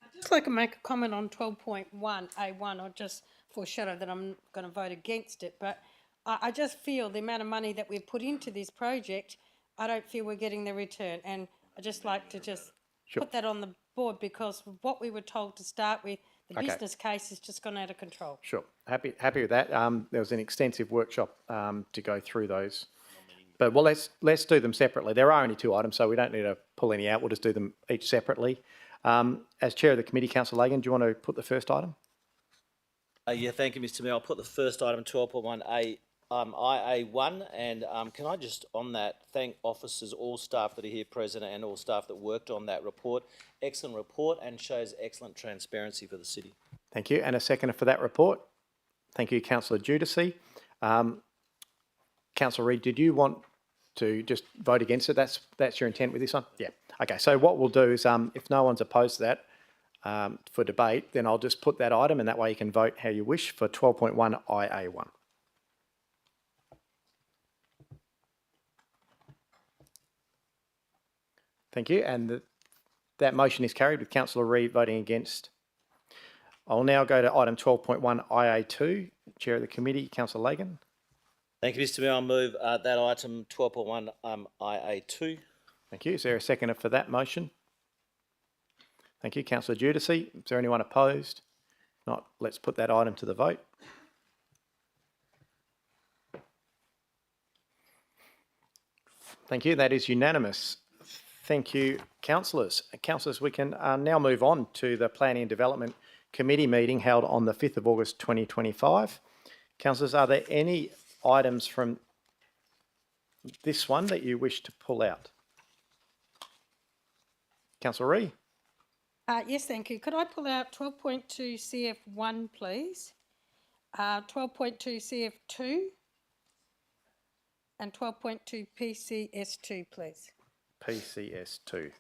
I'd just like to make a comment on 12.1A1. I'll just foreshadow that I'm going to vote against it, but I just feel the amount of money that we've put into this project, I don't feel we're getting the return. And I'd just like to put that on the board, because what we were told to start with, the business case has just gone out of control. Sure. Happy with that. There was an extensive workshop to go through those. But well, let's do them separately. There are only 2 items, so we don't need to pull any out. We'll just do them each separately. As chair of the committee, Councillor Lagan, do you want to put the first item? Yeah, thank you, Mr. Mayor. I'll put the first item, 12.1A. IA1, and can I just on that thank officers, all staff that are here present and all staff that worked on that report. Excellent report and shows excellent transparency for the city. Thank you. And a seconder for that report. Thank you, Councillor Judici. Councillor Reid, did you want to just vote against it? That's your intent with this one? Yeah. Okay, so what we'll do is if no one's opposed to that for debate, then I'll just put that item, and that way you can vote how you wish for 12.1 IA1. Thank you, and that motion is carried with Councillor Reid voting against. I'll now go to item 12.1 IA2. Chair of the committee, Councillor Lagan. Thank you, Mr. Mayor. I'll move that item 12.1 IA2. Thank you. Is there a seconder for that motion? Thank you, Councillor Judici. Is there anyone opposed? Not. Let's put that item to the vote. Thank you. That is unanimous. Thank you, councillors. Councillors, we can now move on to the Planning and Development Committee meeting held on the 5th of August 2025. Councillors, are there any items from this one that you wish to pull out? Councillor Ree? Yes, thank you. Could I pull out 12.2 CF1, please? 12.2 CF2 and 12.2 PCS2, please. PCS2.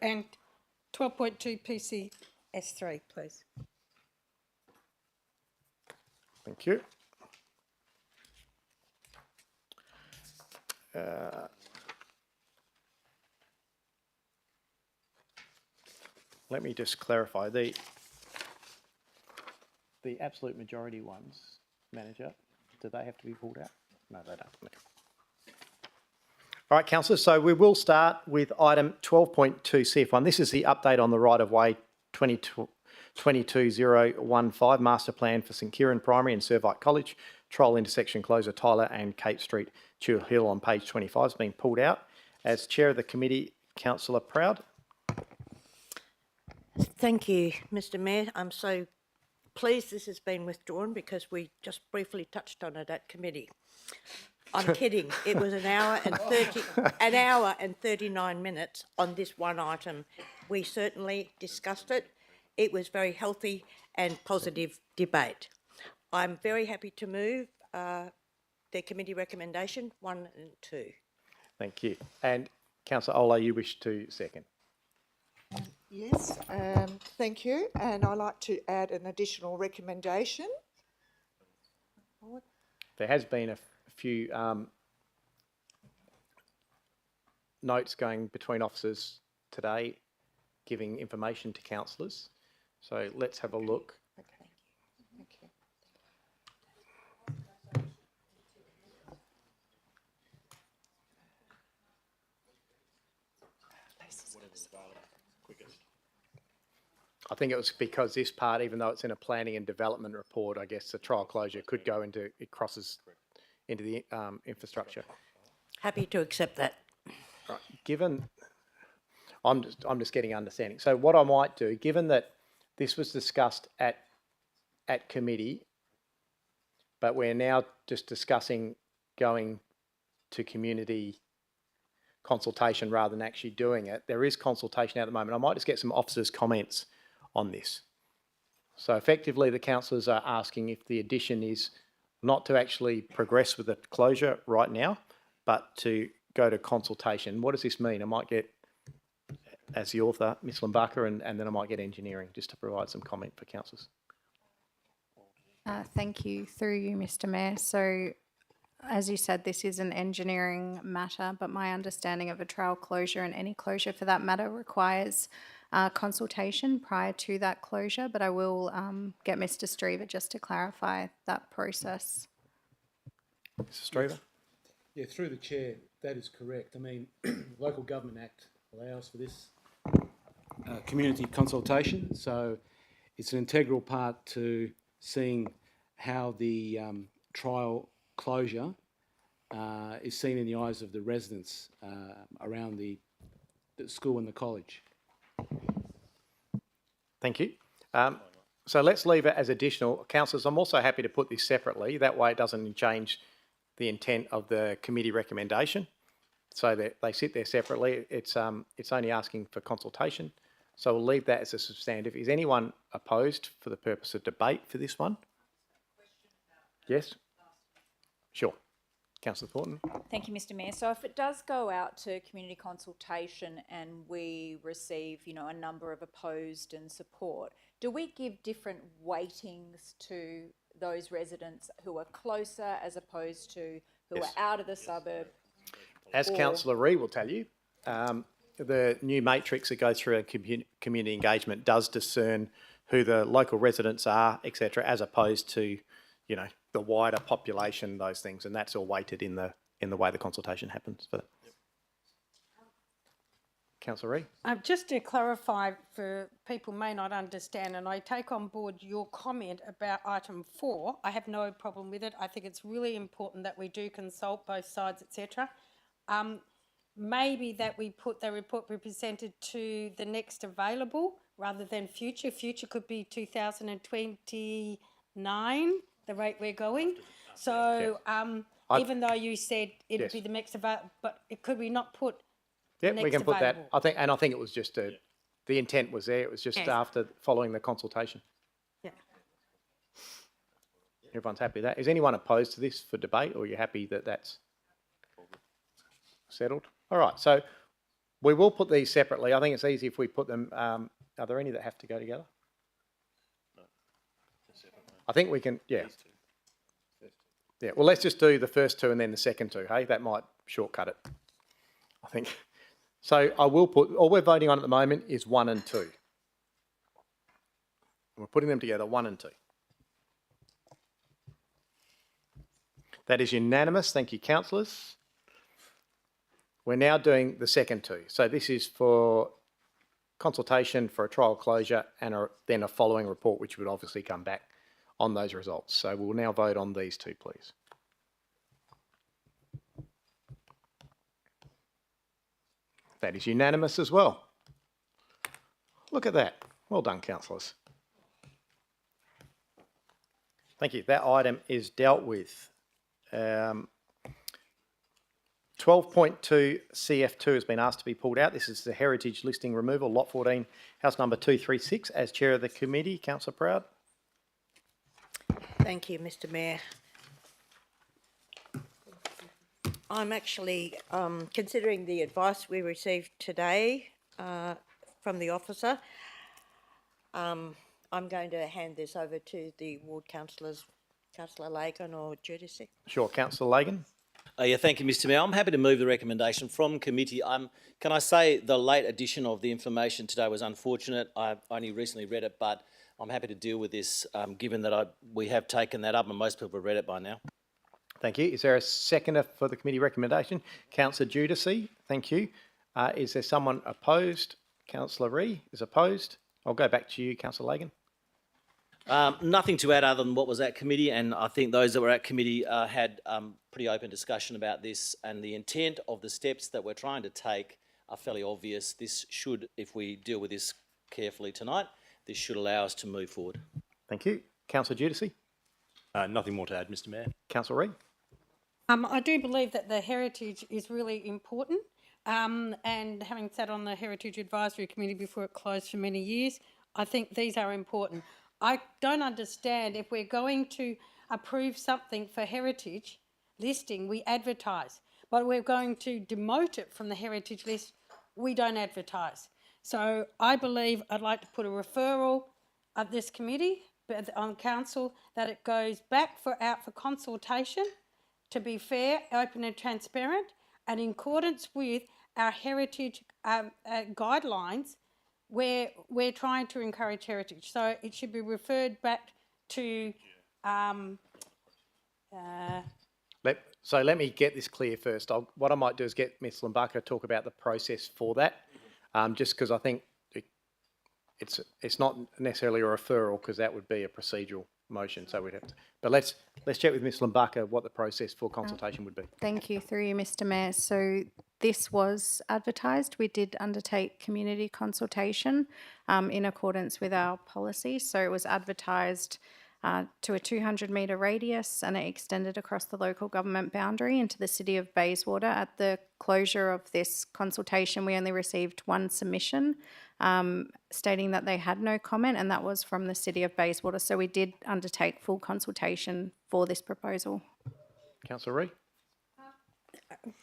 And 12.2 PCS3, please. Thank you. Let me just clarify the absolute majority ones, Manager. Do they have to be pulled out? No, they don't. Okay. All right, councillors, so we will start with item 12.2 CF1. This is the update on the right-of-way 22015 master plan for St Kieran Primary and Servite College Troll intersection closure, Tyler and Cape Street, Churchill Hill on page 25 has been pulled out. As chair of the committee, Councillor Proud. Thank you, Mr Mayor. I'm so pleased this has been withdrawn because we just briefly touched on it at committee. I'm kidding. It was an hour and 39 minutes on this one item. We certainly discussed it. It was very healthy and positive debate. I'm very happy to move the committee recommendation 1 and 2. Thank you. And Councillor Ola, you wish to second? Yes, thank you. And I'd like to add an additional recommendation. There has been a few notes going between officers today giving information to councillors. So let's have a look. Okay. Thank you. I think it was because this part, even though it's in a planning and development report, I guess the trial closure could go into, it crosses into the infrastructure. Happy to accept that. Right. Given, I'm just getting understanding. So what I might do, given that this was discussed at committee, but we're now just discussing going to community consultation rather than actually doing it. There is consultation at the moment. I might just get some officers' comments on this. So effectively the councillors are asking if the addition is not to actually progress with the closure right now, but to go to consultation. What does this mean? I might get, as the author, Ms Lambaka, and then I might get engineering just to provide some comment for councillors. Thank you. Through you, Mr Mayor. So, as you said, this is an engineering matter, but my understanding of a trail closure, and any closure for that matter, requires consultation prior to that closure, but I will get Mr Streever just to clarify that process. Mr Streever? Yeah, through the chair, that is correct. I mean, Local Government Act allows for this community consultation, so it's an integral part to seeing how the trial closure is seen in the eyes of the residents around the school and the college. Thank you. So let's leave it as additional. Councillors, I'm also happy to put this separately. That way it doesn't change the intent of the committee recommendation. So that they sit there separately. It's only asking for consultation. So we'll leave that as a substantive. Is anyone opposed for the purpose of debate for this one? Yes? Sure. Councillor Thornton. Thank you, Mr Mayor. So if it does go out to community consultation and we receive, you know, a number of opposed and support, do we give different weightings to those residents who are closer as opposed to who are out of the suburb? As Councillor Ree will tell you, the new matrix that goes through a community engagement does discern who the local residents are, etc., as opposed to, you know, the wider population, those things, and that's all weighted in the way the consultation happens. For Councillor Ree. Just to clarify, for people may not understand, and I take on board your comment about item 4. I have no problem with it. I think it's really important that we do consult both sides, etc. Maybe that we put the report be presented to the next available rather than future. Future could be 2029, the rate we're going. So even though you said it would be the next available, but could we not put yeah, next we can put available? that. I think it was just the intent was there. It was just after following the consultation. Yeah. Everyone's happy with that. Is anyone opposed to this for debate, or are you happy that that's settled? All right, so we will put these separately. I think it's easy if we put them. Are there any that have to go together? No. I think we can, yeah. Yeah, well, let's just do the first two and then the second two, hey? That might shortcut it, I think. So I will put, all we're voting on at the moment is 1 and 2. We're putting them together, 1 and 2. That is unanimous. Thank you, councillors. We're now doing the second two. So this is for consultation for a trial closure and then a following report, which would obviously come back on those results. So we'll now vote on these two, please. That is unanimous as well. Look at that. Well done, councillors. Thank you. That item is dealt with. 12.2 CF2 has been asked to be pulled out. This is the heritage listing removal, lot 14, house number 236. As chair of the committee, Councillor Proud. Thank you, Mr. Mayor. I'm actually considering the advice we received today from the officer. I'm going to hand this over to the ward councillors, Councillor Lagan or Judici. Sure, Councillor Lagan. Yeah, thank you, Mr. Mayor. I'm happy to move the recommendation from committee. Can I say the late addition of the information today was unfortunate. I only recently read it, but I'm happy to deal with this, given that we have taken that up and most people have read it by now. Thank you. Is there a seconder for the committee recommendation? Councillor Judici, thank you. Is there someone opposed? Councillor Ree is opposed. I'll go back to you, Councillor Lagan. Nothing to add other than what was at committee, and I think those that were at committee had pretty open discussion about this, and the intent of the steps that we're trying to take are fairly obvious. This should, if we deal with this carefully tonight, this should allow us to move forward. Thank you. Councillor Judici. Nothing more to add, Mr. Mayor. Councillor Ree. I do believe that the heritage is really important. And having sat on the Heritage Advisory Committee before it closed for many years, I think these are important. I don't understand if we're going to approve something for heritage listing, we advertise. But we're going to demote it from the heritage list, we don't advertise. So I believe I'd like to put a referral of this committee on council that it goes back out for consultation to be fair, open and transparent and in accordance with our heritage guidelines where we're trying to encourage heritage. So it should be referred back to... let me get this clear first. What I might do is get Ms Lumbaka to talk about the process for that, just because I think it's not necessarily a referral, because that would be a procedural motion, so we'd have to. But let's check with Ms Lumbaka what the process for consultation would be. Thank you, through you, Mr. Mayor. So this was advertised. We did undertake community consultation in accordance with our policy. So it was advertised to a 200-metre radius, and it extended across the local government boundary into the city of Bayswater. At the closure of this consultation, we only received one submission stating that they had no comment, and that was from the city of Bayswater. So we did undertake full consultation for this proposal. Councillor Ree.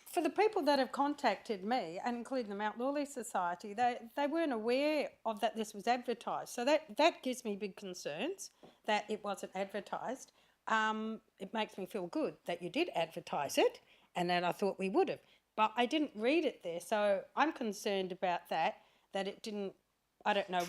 For the people that have contacted me, and including the Mount Lawley Society, they weren't aware of that this was advertised. So that gives me big concerns that it wasn't advertised. It makes me feel good that you did advertise it and that I thought we would have. But I didn't read it there, so I'm concerned about that it didn't, I don't know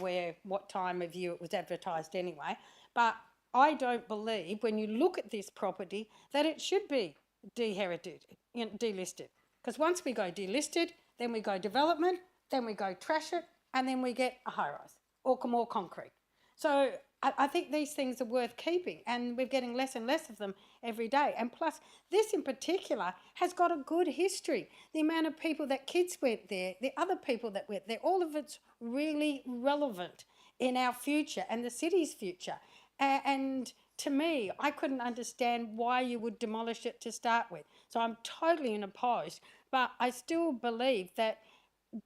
what time of year it was advertised anyway, but I don't believe when you look at this property that it should be delisted. Because once we go delisted, then we go development, then we go trash it, and then we get a high-rise or more concrete. So I think these things are worth keeping, and we're getting less and less of them every day. And plus, this in particular has got a good history. The amount of people that kids went there, the other people that went there, all of it's really relevant in our future and the city's future. And to me, I couldn't understand why you would demolish it to start with. So I'm totally unopposed, but I still believe that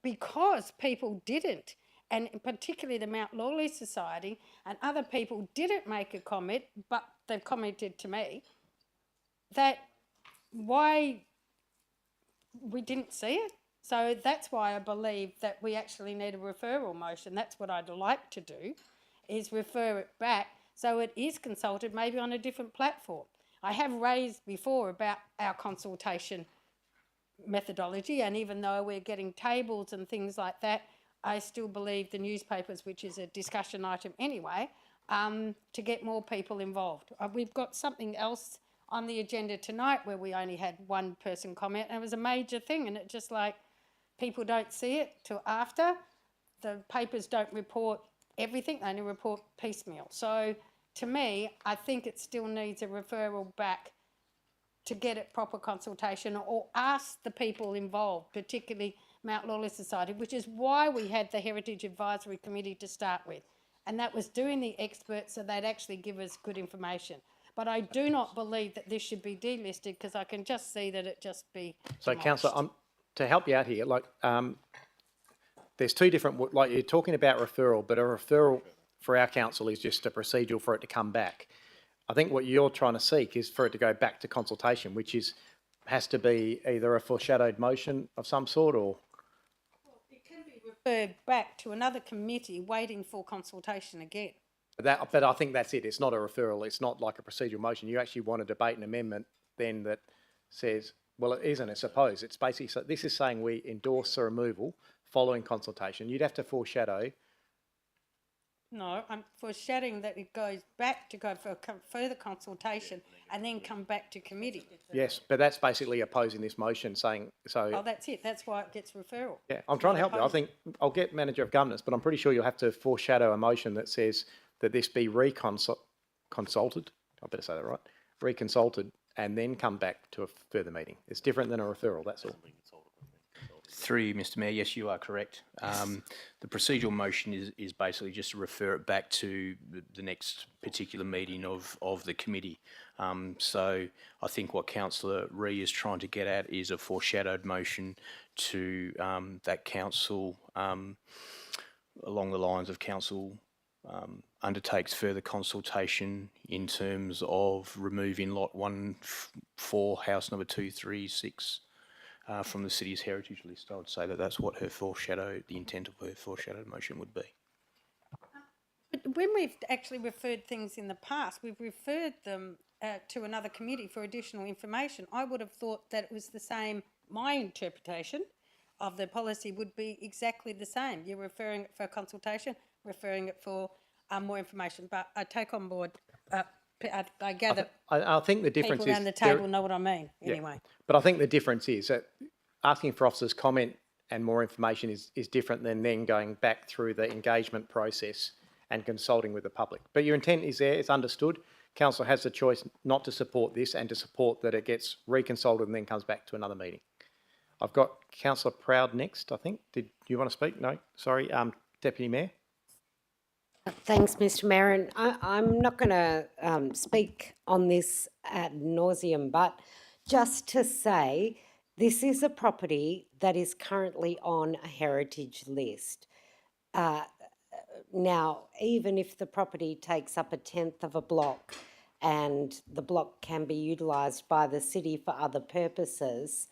because people didn't, and particularly the Mount Lawley Society and other people didn't make a comment, but they've commented to me, that why we didn't see it. So that's why I believe that we actually need a referral motion. That's what I'd like to do, is refer it back so it is consulted maybe on a different platform. I have raised before about our consultation methodology, and even though we're getting tables and things like that, I still believe the newspapers, which is a discussion item anyway, to get more people involved. We've got something else on the agenda tonight where we only had one person comment, and it was a major thing, and it just like people don't see it till after. The papers don't report everything, they only report piecemeal. So to me, I think it still needs a referral back to get it proper consultation, or ask the people involved, particularly Mount Lawley Society, which is why we had the Heritage Advisory Committee to start with. And that was doing the experts so they'd actually give us good information. But I do not believe that this should be delisted, because I can just see that it just be So, demolished. Councillor, to help you out here, there's two different, like you're talking about referral, but a referral for our council is just a procedural for it to come back. I think what you're trying to seek is for it to go back to consultation, which has to be either a foreshadowed motion of some sort or... It can be referred back to another committee waiting for consultation again. But I think that's it. It's not a referral. It's not like a procedural motion. You actually want to debate an amendment then that says, well, it isn't, I suppose. It's basically, so this is saying we endorse the removal following consultation. You'd have to foreshadow. No, I'm foreshadowing that it goes back to go for further consultation and then come back to committee. Yes, but that's basically opposing this motion, saying so. Oh, that's it. That's why it gets referral. Yeah, I'm trying to help you. I think I'll get manager of governance, but I'm pretty sure you'll have to foreshadow a motion that says that this be consulted. I better say that right. Reconsulted and then come back to a further meeting. It's different than a referral. That's all. Through you, Mr. Mayor, yes, you are correct. The procedural motion is basically just to refer it back to the next particular meeting of the committee. So I think what Councillor Ree is trying to get at is a foreshadowed motion to that council, along the lines of council undertakes further consultation in terms of removing lot 1-4, house number 236. From the city's heritage list. I would say that that's what the intent of her foreshadowed motion would be. But when we've actually referred things in the past, we've referred them to another committee for additional information. I would have thought that it was the same. My interpretation of the policy would be exactly the same. You're referring it for consultation, referring it for more information. But I take on board. I gather I think the difference people is around the table know what I mean. Anyway, but I think the difference is that asking for officers' comment and more information is different than then going back through the engagement process and consulting with the public. But your intent is there; it's understood. Council has the choice not to support this and to support that it gets reconsulted and then comes back to another meeting. I've got Councillor Proud next. I think. Did you want to speak? No, sorry, Deputy Mayor. Thanks, Mr. Mayor. And I'm not going to speak on this ad nauseum, but just to say this is a property that is currently on a heritage list. Now, even if the property takes up 1/10 of a block and the block can be utilised by the city for other purposes,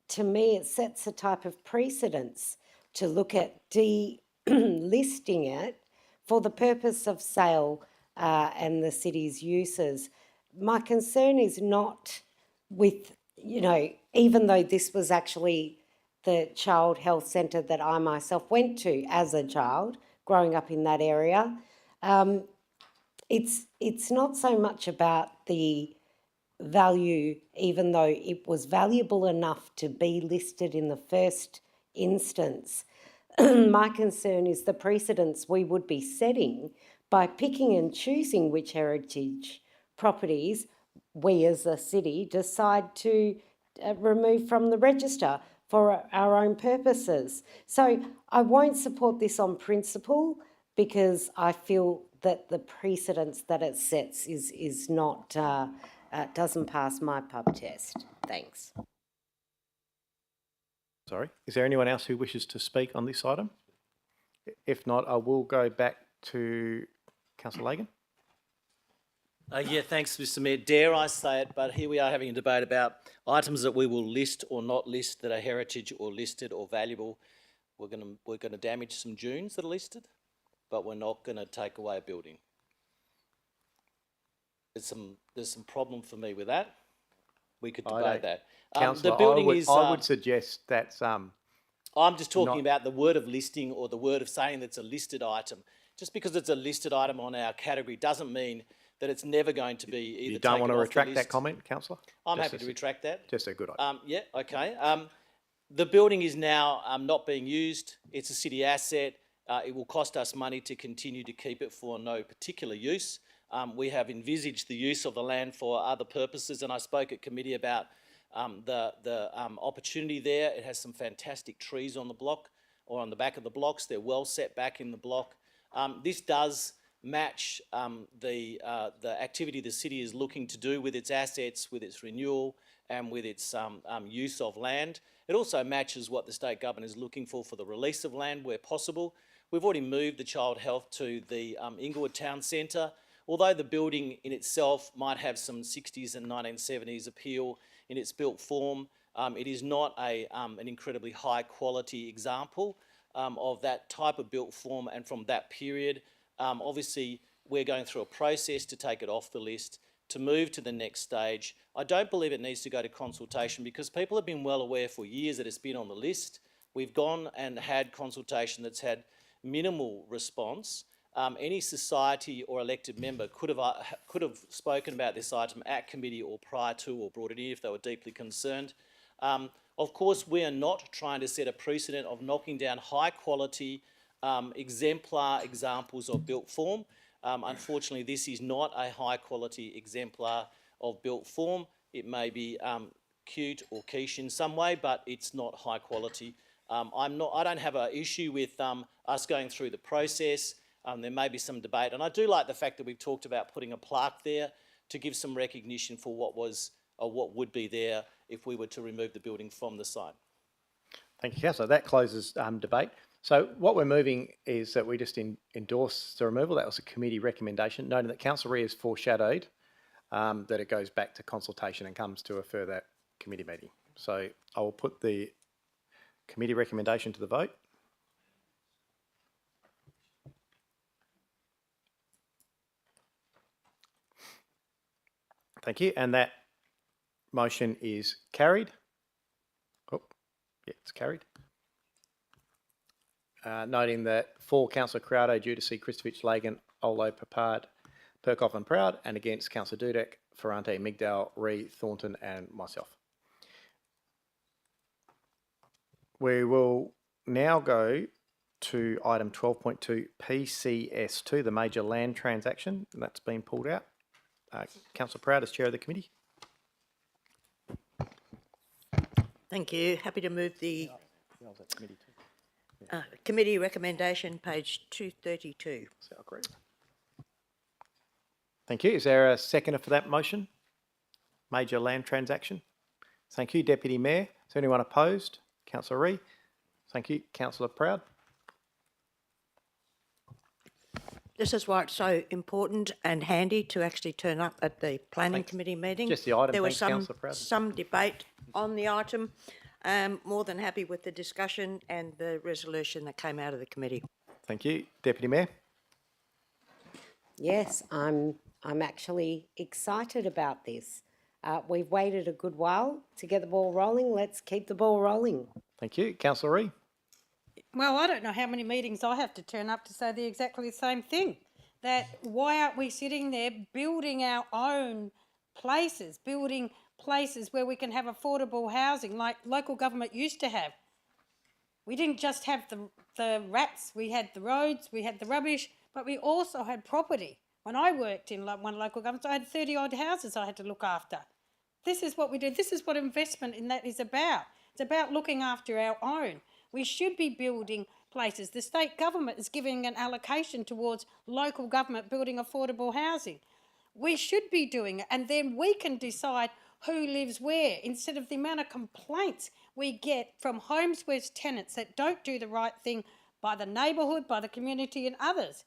to me it sets a type of precedence to look at delisting it for the purpose of sale and the city's uses. My concern is not with, even though this was actually the child health centre that I myself went to as a child, growing up in that area, it's not so much about the value, even though it was valuable enough to be listed in the first instance. My concern is the precedence we would be setting by picking and choosing which heritage properties we as a city decide to remove from the register for our own purposes. So I won't support this on principle because I feel that the precedence that it sets is not, doesn't pass my pub test. Thanks. Sorry. Is there anyone else who wishes to speak on this item? If not, I will go back to Councillor Lagan. Yeah, thanks, Mr. Mayor. Dare I say it, but here we are having a debate about items that we will list or not list that are heritage or listed or valuable. We're going to damage some dunes that are listed, but we're not going to take away a building. There's some problem for me with that. We could debate that. Councillor, the building I would suggest that... I'm just talking about the word of listing or the word of saying that's a listed item. Just because it's a listed item on our category doesn't mean that it's never going to be either. You don't want to retract that comment, Councillor? I'm happy to retract that. Just a good idea. Yeah, okay. The building is now not being used. It's a city asset. It will cost us money to continue to keep it for no particular use. We have envisaged the use of the land for other purposes, and I spoke at committee about the opportunity there. It has some fantastic trees on the block or on the back of the blocks. They're well set back in the block. This does match the activity the city is looking to do with its assets, with its renewal and with its use of land. It also matches what the state government is looking for the release of land where possible. We've already moved the child health to the Inglewood Town Centre. Although the building in itself might have some 60s and 1970s appeal in its built form, it is not an incredibly high quality example of that type of built form and from that period. Obviously, we're going through a process to take it off the list, to move to the next stage. I don't believe it needs to go to consultation because people have been well aware for years that it's been on the list. We've gone and had consultation that's had minimal response. Any society or elected member could have spoken about this item at committee or prior to, or brought it in if they were deeply concerned. Of course, we are not trying to set a precedent of knocking down high quality exemplar examples of built form. Unfortunately, this is not a high quality exemplar of built form. It may be cute or quiche in some way, but it's not high quality. I don't have an issue with us going through the process. There may be some debate, and I do like the fact that we've talked about putting a plaque there to give some recognition for what was or what would be there if we were to remove the building from the site. Thank you, Councillor. That closes debate. So what we're moving is that we just endorse the removal. That was a committee recommendation, noting that Councillor Rhea has foreshadowed that it goes back to consultation and comes to a further committee meeting. So I will put the committee recommendation to the vote. Thank you. And that motion is carried. Oh, yeah, it's carried. Noting that for Councillor Crowder, Giudice, Kristovich, Lagan, Olo, Papard, Perkoff and Proud, and against Councillor Dudek, Ferrante, Migdal, Ree, Thornton and myself. We will now go to item 12.2 PCS2, the major land transaction, and that's been pulled out. Councillor Proud as chair of the committee. Thank you. Happy to move the committee recommendation, page 232. So agreed. Thank you. Is there a seconder for that motion? Major land transaction. Thank you, Deputy Mayor. Is there anyone opposed? Councillor Ree. Thank you, Councillor Proud. This is why it's so important and handy to actually turn up at the planning committee meeting. Just the item. There was Thanks, Councillor Proud. some debate on the item. More than happy with the discussion and the resolution that came out of the committee. Thank you, Deputy Mayor. Yes, I'm actually excited about this. We've waited a good while to get the ball rolling. Let's keep the ball rolling. Thank you, Councillor Ree. Well, I don't know how many meetings I have to turn up to say exactly the same thing. That why aren't we sitting there building our own places, building places where we can have affordable housing like local government used to have? We didn't just have the rats, we had the roads, we had the rubbish, but we also had property. When I worked in one local government, I had 30 odd houses I had to look after. This is what we do. This is what investment in that is about. It's about looking after our own. We should be building places. The state government is giving an allocation towards local government building affordable housing. We should be doing it, and then we can decide who lives where, instead of the amount of complaints we get from homes where tenants that don't do the right thing by the neighbourhood, by the community and others.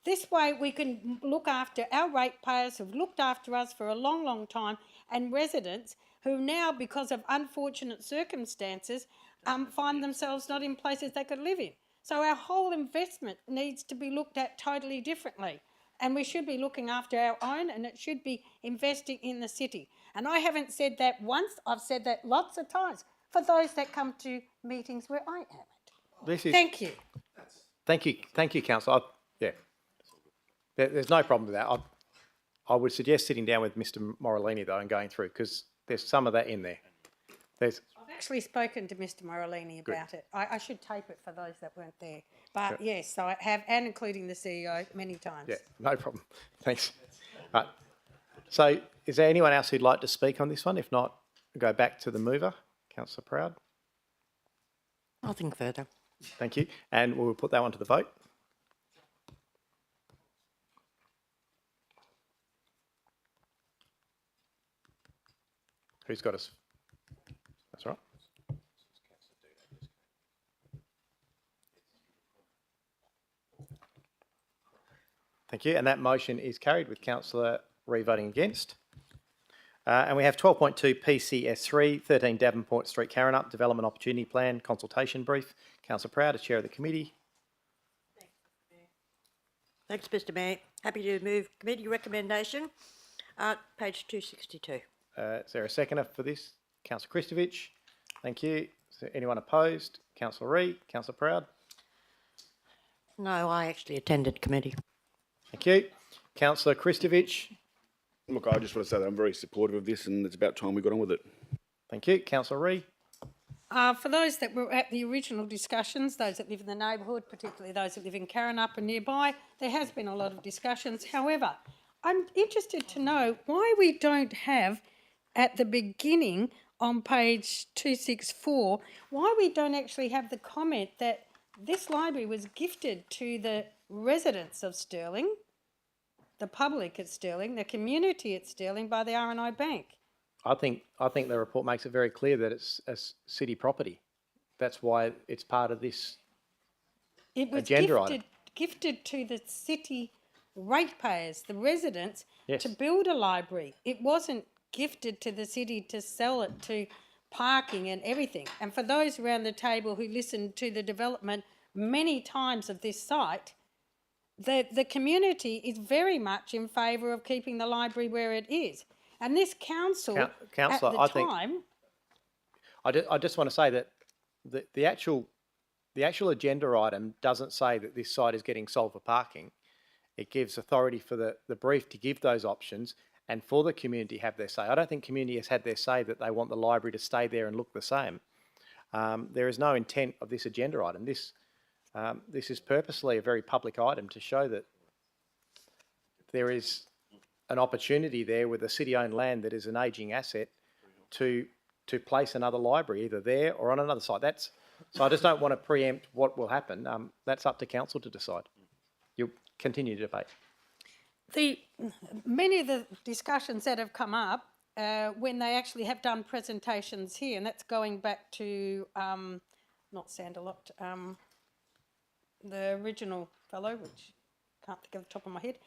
This way we can look after our ratepayers who've looked after us for a long, long time, and residents who now, because of unfortunate circumstances, find themselves not in places they could live in. So our whole investment needs to be looked at totally differently. And we should be looking after our own, and it should be investing in the city. And I haven't said that once, I've said that lots of times for those that come to meetings where I am. Thank you. Thank you, Councillor. Yeah, there's no problem with that. I would suggest sitting down with Mr. Morellini though and going through, because there's some of that in there. actually spoken to Mr Morellini about it. I should tape it for those that weren't there. But yes, I have, and including the CEO many times. Yeah, no problem. Thanks. Right. So is there anyone else who'd like to speak on this one? If not, go back to the mover. Councillor Proud. Nothing further. Thank you. And we'll put that one to the vote. Who's got us? That's right. Thank you. And that motion is carried with Councillor Ree voting against. And we have 12.2 PCS3, 13 Davenport Street, Karrinyup, Development Opportunity Plan, consultation brief. Councillor Proud, as Chair of the Committee. Thanks, Mr Mayor. Happy to move committee recommendation. Page 262. Is there a seconder for this? Councillor Kristovich. Thank you. Is there anyone opposed? Councillor Ree. Councillor Proud. No, I actually attended committee. Thank you. Councillor Kristovich. Look, I just want to say that I'm very supportive of this and it's about time we got on with it. Thank you. Councillor Ree. For those that were at the original discussions, those that live in the neighbourhood, particularly those that live in Karrinyup and nearby, there has been a lot of discussions. However, I'm interested to know why we don't have at the beginning on page 264, why we don't actually have the comment that this library was gifted to the residents of Stirling, the public at Stirling, the community at Stirling by the RNI Bank. I think the report makes it very clear that it's a city property. That's why it's part of this agenda item. Gifted to the city ratepayers, the residents, Yes. to build a library. It wasn't gifted to the city to sell it to parking and everything. And for those around the table who listened to the development many times of this site, the community is very much in favour of keeping the library where it is. And this council, Councillor, at the time... I just want to say that the actual agenda item doesn't say that this site is getting sold for parking. It gives authority for the brief to give those options and for the community to have their say. I don't think community has had their say that they want the library to stay there and look the same. There is no intent of this agenda item. This is purposely a very public item to show that there is an opportunity there with a city-owned land that is an ageing asset to place another library either there or on another site. So I just don't want to preempt what will happen. That's up to council to decide. You'll continue to debate. Many of the discussions that have come up when they actually have done presentations here, and that's going back to not Sanderlock, the original fellow, which can't think of the top of my head,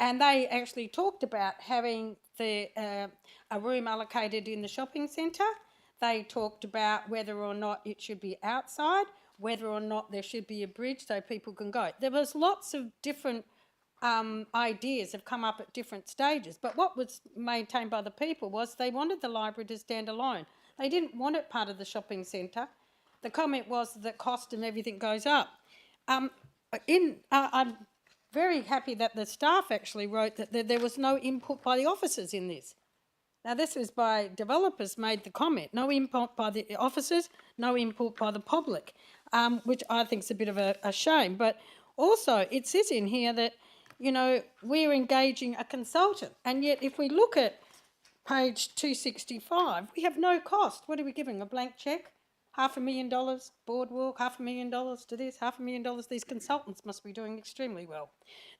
and they actually talked about having a room allocated in the shopping centre. They talked about whether or not it should be outside, whether or not there should be a bridge so people can go. There was lots of different ideas have come up at different stages, but what was maintained by the people was they wanted the library to stand alone. They didn't want it part of the shopping centre. The comment was that cost and everything goes up. I'm very happy that the staff actually wrote that there was no input by the officers in this. Now, this was by developers made the comment, no input by the officers, no input by the public, which I think is a bit of a shame. But also, it says in here that, you know, we're engaging a consultant. And yet, if we look at page 265, we have no cost. What are we giving, a blank cheque? $500,000 boardwalk, $500,000 to this, $500,000. These consultants must be doing extremely well.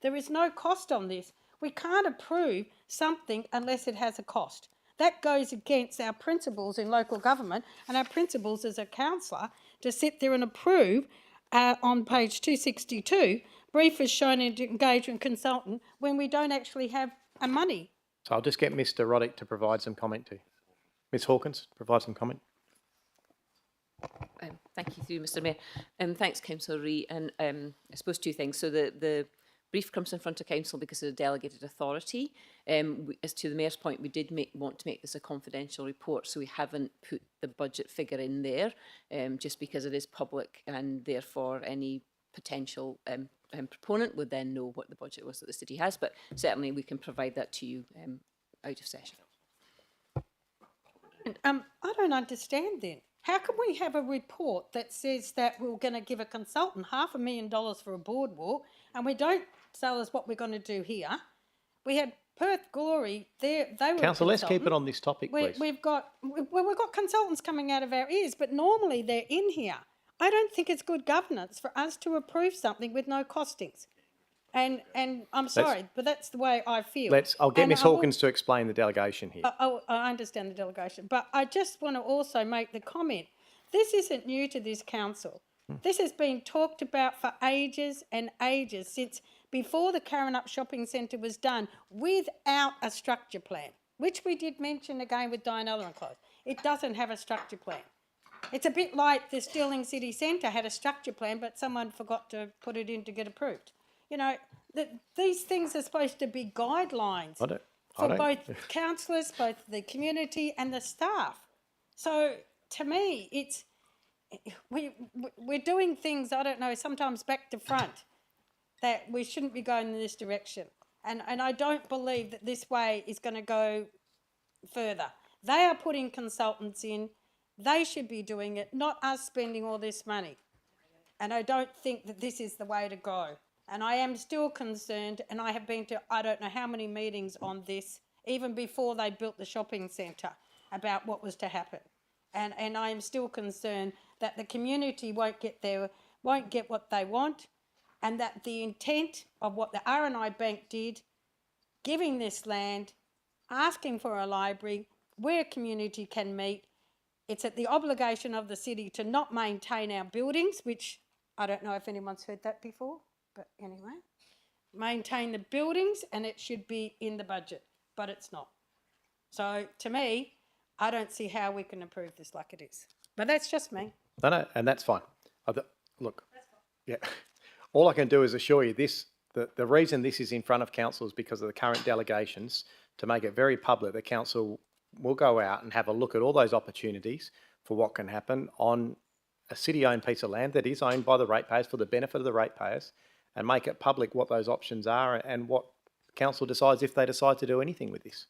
There is no cost on this. We can't approve something unless it has a cost. That goes against our principles in local government and our principles as a councillor to sit there and approve on page 262, brief is shown in engagement consultant when we don't actually have a money. So I'll just get Mr Roddick to provide some comment too. Ms Hawkins, provide some comment. Thank you, through Mr Mayor. Thanks, Councillor Ree. And I suppose two things. So the brief comes in front of council because of the delegated authority. As to the Mayor's point, we did want to make this a confidential report, so we haven't put the budget figure in there, just because it is public and therefore any potential proponent would then know what the budget was that the city has. But certainly we can provide that to you out of session. point, I don't understand then. How can we have a report that says that we're going to give a consultant $500,000 for a boardwalk and we don't tell us what we're going to do here? We had Perth Glory, they were Council, let's keep it consultant. on this topic, please. We've got consultants coming out of our ears, but normally they're in here. I don't think it's good governance for us to approve something with no costings. And I'm sorry, but that's the way I feel. I'll get And Ms I will- Hawkins to explain the delegation here. I understand the delegation, but I just want to also make the comment, this isn't new to this council. This has been talked about for ages and ages, since before the Karrinyup Shopping Centre was done, without a structure plan, which we did mention again with Diane Ellerman Close. It doesn't have a structure plan. It's a bit like the Stirling City Centre had a structure plan, but someone forgot to put it in to get approved. You know, these things are supposed to be guidelines for both councillors, both the community and the staff. So to me, we're doing things, I don't know, sometimes back to front, that we shouldn't be going in this direction. And I don't believe that this way is going to go further. They are putting consultants in. They should be doing it, not us spending all this money. And I don't think that this is the way to go. And I am still concerned, and I have been to I don't know how many meetings on this, even before they built the shopping centre, about what was to happen. And I am still concerned that the community won't get what they want, and that the intent of what the R&I Bank did, giving this land, asking for a library where community can meet, it's at the obligation of the city to not maintain our buildings, which I don't know if anyone's heard that before, but anyway, maintain the buildings, and it should be in the budget, but it's not. So to me, I don't see how we can approve this like it is. But that's just me. No, and that's fine. Look, yeah, all I can do is assure you this, the reason this is in front of council is because of the current delegations, to make it very public, the council will go out and have a look at all those opportunities for what can happen on a city-owned piece of land that is owned by the ratepayers for the benefit of the ratepayers, and make it public what those options are and what council decides if they decide to do anything with this.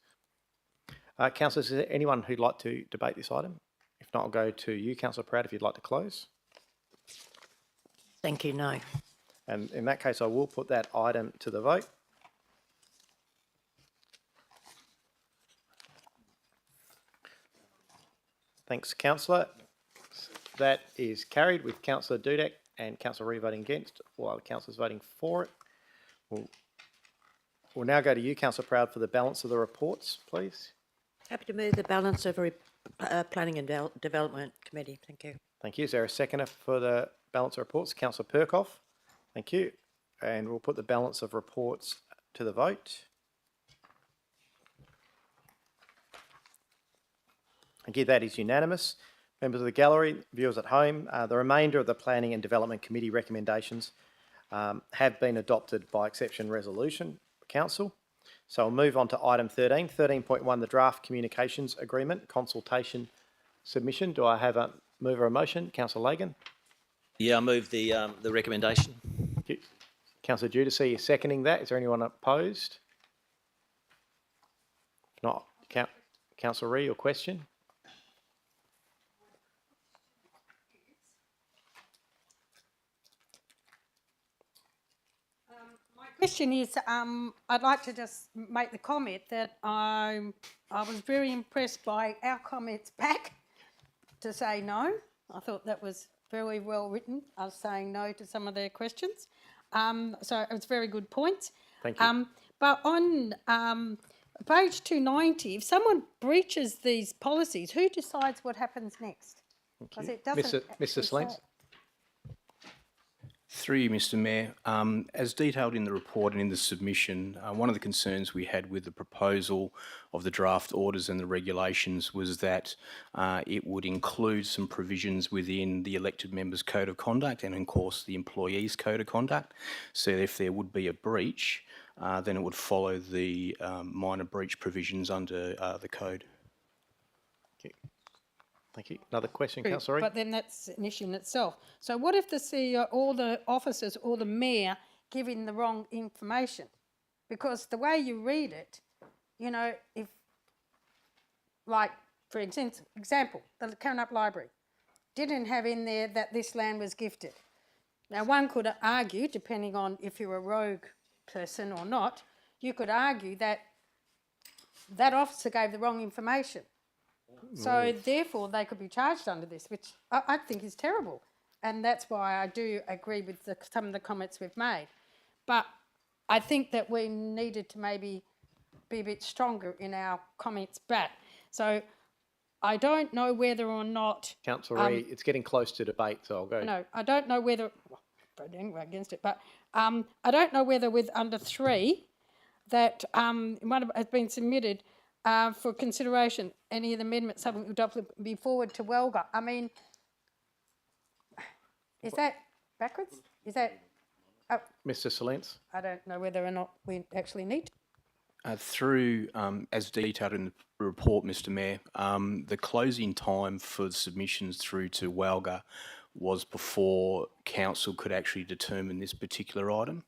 Councillors, is there anyone who'd like to debate this item? If not, I'll go to you, Councillor Pratt, if you'd like to close. Thank you, no. And in that case, I will put that item to the vote. Thanks, Councillor. That is carried with Councillor Dudek and Councillor Ree voting against, while the councillors voting for it. We'll now go to you, Councillor Proud, for the balance of the reports, please. Happy to move the balance of Planning and Development Committee. Thank you. Thank you. Is there a seconder for the balance of reports? Councillor Perkoff. Thank you. And we'll put the balance of reports to the vote. Thank you. That is unanimous. Members of the gallery, viewers at home, the remainder of the Planning and Development Committee recommendations have been adopted by exception resolution, Council. So I'll move on to item 13. 13.1, the draft communications agreement, consultation submission. Do I have a mover or motion? Councillor Lagan. Yeah, I move the recommendation. Thank you. Councillor Giudice is seconding that. Is there anyone opposed? If not, Councillor Ree, your question? Question is, I'd like to just make the comment that I was very impressed by our comments back to say no. I thought that was very well written, us saying no to some of their questions. So it's very good points. Thank you. But on page 290, if someone breaches these policies, who decides what happens next? Because it doesn't. Mr. Slents. Through you, Mr. Mayor, as detailed in the report and in the submission, one of the concerns we had with the proposal of the draft orders and the regulations was that it would include some provisions within the elected members' code of conduct and, of course, the employees' code of conduct. So if there would be a breach, then it would follow the minor breach provisions under the code. Thank you. Another question, Councillor Reid? But then that's an issue in itself. So what if the CEO or the officers or the mayor giving the wrong information? Because the way you read it, you know, if, like, for example, the Current Library didn't have in there that this land was gifted. Now, one could argue, depending on if you're a rogue person or not, you could argue that that officer gave the wrong information. So therefore, they could be charged under this, which I think is terrible. And that's why I do agree with some of the comments we've made. But I think that we needed to maybe be a bit stronger in our comments back. So I don't know whether or not... Councillor Ree, it's getting close to debate, so I'll go. No, I don't know whether... Well, anyway, against it, but I don't know whether with under 3 that one has been submitted for consideration, any of the amendments having adopted be forward to Welga. I mean, is that backwards? Is that... Mr Salence? I don't know whether or not we actually need to. Through, as detailed in the report, Mr Mayor, the closing time for submissions through to Walga was before council could actually determine this particular item.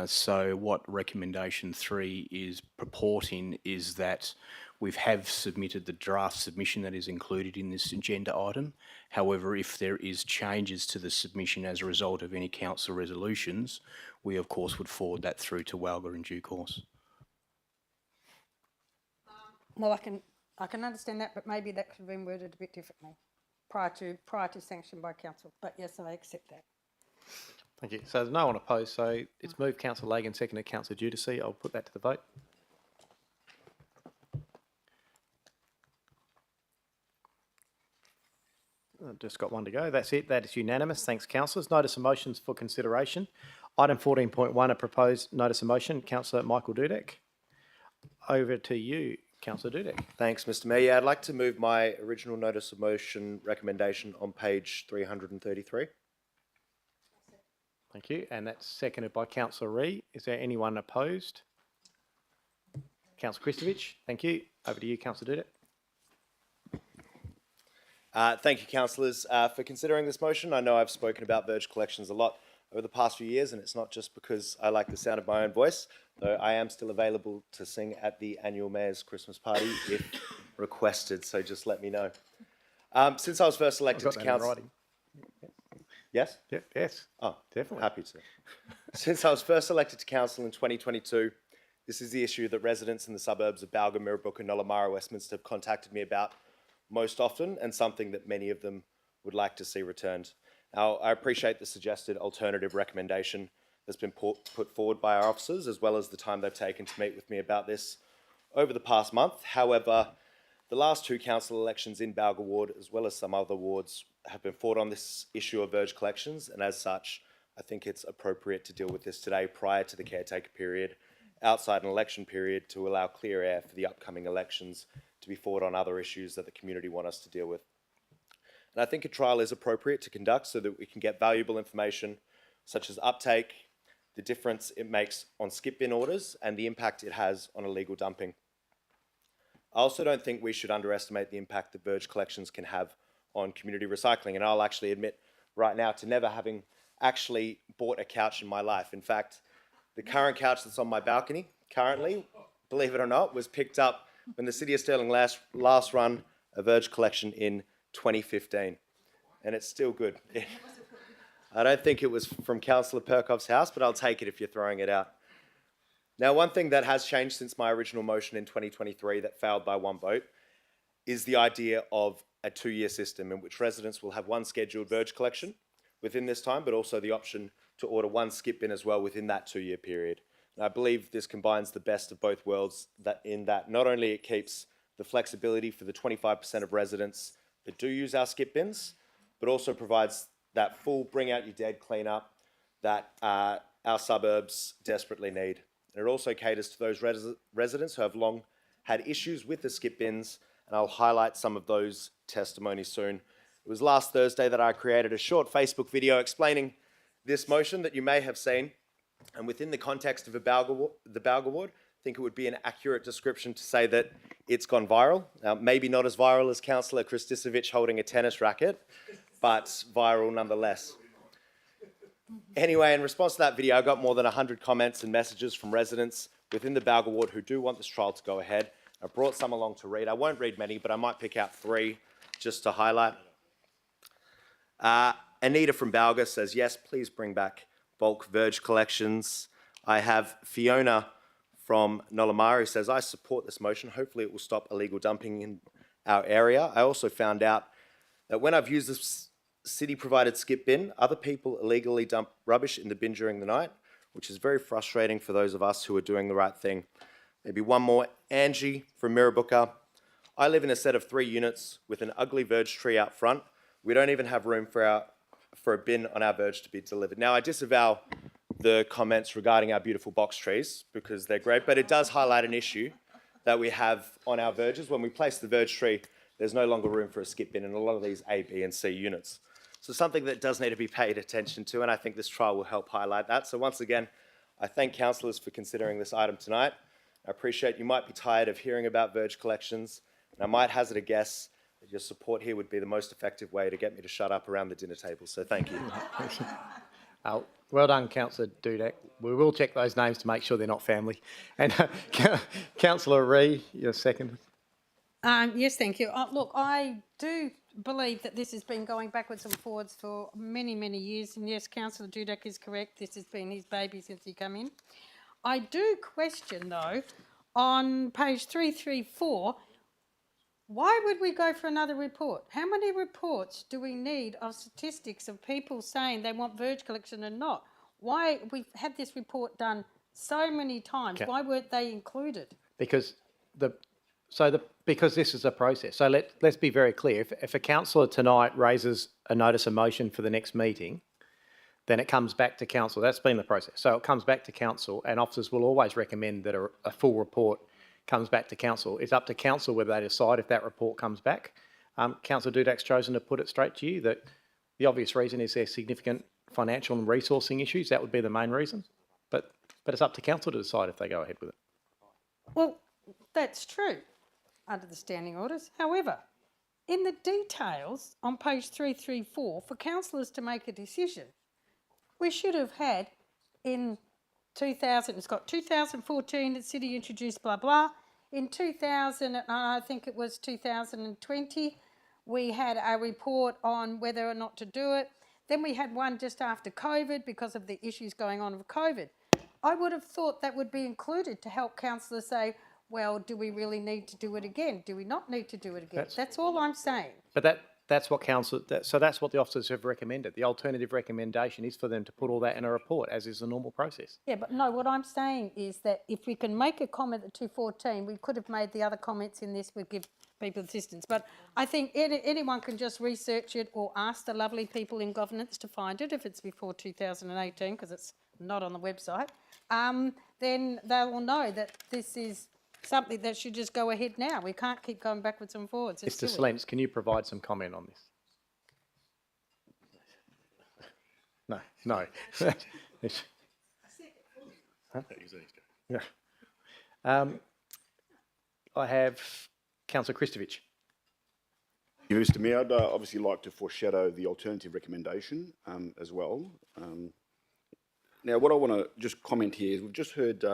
So what recommendation 3 is purporting is that we have submitted the draft submission that is included in this agenda item. However, if there is changes to the submission as a result of any council resolutions, we of course would forward that through to Walga in due course. Well, I can understand that, but maybe that could have been worded a bit differently prior to sanction by council. But yes, I accept that. Thank you. So there's no one opposed, so it's moved Councillor Lagan, seconded Councillor Giudice. I'll put that to the vote. I've just got one to go. That's it. That is unanimous. Thanks, councillors. Notice of motions for consideration. Item 14.1, a proposed notice of motion. Councillor Michael Dudek. Over to you, Councillor Dudek. Thanks, Mr Mayor. Yeah, I'd like to move my original notice of motion recommendation on page 333. Thank you. And that's seconded by Councillor Ree. Is there anyone opposed? Councillor Kristovich. Thank you. Over to you, Councillor Dudek. Thank you, councillors, for considering this motion. I know I've spoken about Verge collections a lot over the past few years, and it's not just because I like the sound of my own voice, though I am still available to sing at the annual Mayor's Christmas party if requested, so just let me know. Since I was first elected to council... Yes? Yeah, yes. Oh, definitely. Happy to. Since I was first elected to council in 2022, this is the issue that residents in the suburbs of Balga, Mirrabooka and Nollamara, Westminster have contacted me about most often, and something that many of them would like to see returned. Now, I appreciate the suggested alternative recommendation that's been put forward by our officers, as well as the time they've taken to meet with me about this over the past month. However, the last 2 council elections in Balga Ward, as well as some other wards, have been fought on this issue of verge collections, and as such, I think it's appropriate to deal with this today prior to the caretaker period, outside an election period, to allow clear air for the upcoming elections to be forward on other issues that the community want us to deal with. And I think a trial is appropriate to conduct so that we can get valuable information such as uptake, the difference it makes on skip bin orders, and the impact it has on illegal dumping. I also don't think we should underestimate the impact that verge collections can have on community recycling, and I'll actually admit right now to never having actually bought a couch in my life. In fact, the current couch that's on my balcony currently, believe it or not, was picked up when the City of Stirling last run a verge collection in 2015, and it's still good. I don't think it was from Councillor Perkoff's house, but I'll take it if you're throwing it out. Now, one thing that has changed since my original motion in 2023 that failed by 1 vote is the idea of a 2-year system in which residents will have 1 scheduled verge collection within this time, but also the option to order 1 skip bin as well within that 2-year period. And I believe this combines the best of both worlds, that not only it keeps the flexibility for the 25% of residents that do use our skip bins, but also provides that full bring out your dead cleanup that our suburbs desperately need. And it also caters to those residents who have long had issues with the skip bins, and I'll highlight some of those testimonies soon. It was last Thursday that I created a short Facebook video explaining this motion that you may have seen. And within the context of the Balga Ward, I think it would be an accurate description to say that it's gone viral. Maybe not as viral as Councillor Kristisevich holding a tennis racket, but viral nonetheless. Anyway, in response to that video, I got more than 100 comments and messages from residents within the Balga Ward who do want this trial to go ahead. I brought some along to read. I won't read many, but I might pick out 3 just to highlight. Anita from Balga says, yes, please bring back bulk verge collections. I have Fiona from Nollamara says, I support this motion. Hopefully it will stop illegal dumping in our area. I also found out that when I've used this city-provided skip bin, other people illegally dump rubbish in the bin during the night, which is very frustrating for those of us who are doing the right thing. Maybe one more. Angie from Mirrabooka. I live in a set of 3 units with an ugly verge tree out front. We don't even have room for a bin on our verge to be delivered. Now, I disavow the comments regarding our beautiful box trees because they're great, but it does highlight an issue that we have on our verges. When we place the verge tree, there's no longer room for a skip bin in a lot of these A, B and C units. So something that does need to be paid attention to, and I think this trial will help highlight that. So once again, I thank councillors for considering this item tonight. I appreciate you might be tired of hearing about verge collections, and I might hazard a guess that your support here would be the most effective way to get me to shut up around the dinner table. So thank you. Well done, Councillor Dudek. We will check those names to make sure they're not family. And Councillor Ree, your second. Yes, thank you. Look, I do believe that this has been going backwards and forwards for many, many years. And yes, Councillor Dudek is correct. This has been his baby since he came in. I do question, though, on page 334, why would we go for another report? How many reports do we need of statistics of people saying they want verge collection and not? Why we've had this report done so many times? Okay. Why weren't they included? Because because this is a process. So let's be very clear. If a councillor tonight raises a notice of motion for the next meeting, then it comes back to council. That's been the process. So it comes back to council, and officers will always recommend that a full report comes back to council. It's up to council whether they decide if that report comes back. Councillor Dudek's chosen to put it straight to you that the obvious reason is there's significant financial and resourcing issues. That would be the main reason. But it's up to council to decide if they go ahead with it. Well, that's true under the standing orders. However, in the details on page 334, for councillors to make a decision, we should have had in 2000, it's got 2014, the city introduced blah, blah. In 2000, I think it was 2020, we had a report on whether or not to do it. Then we had one just after COVID because of the issues going on with COVID. I would have thought that would be included to help councillors say, well, do we really need to do it again? Do we not need to do it again? That's all I'm saying. But that's what that's what the officers have recommended. The alternative recommendation is for them to put all that in a report, as is the normal process. Yeah, but no, what I'm saying is that if we can make a comment at 214, we could have made the other comments in this would give people assistance. But I think anyone can just research it or ask the lovely people in governance to find it if it's before 2018, because it's not on the website. Then they will know that this is something that should just go ahead now. We can't keep going backwards and forwards. It's Mr. silly. Slents, can you provide some comment on this? No. Huh? Yeah. I have Councillor Kristovich. Mr. Mayor, I'd obviously like to foreshadow the alternative recommendation as well. Now, what I want to just comment here is we've just heard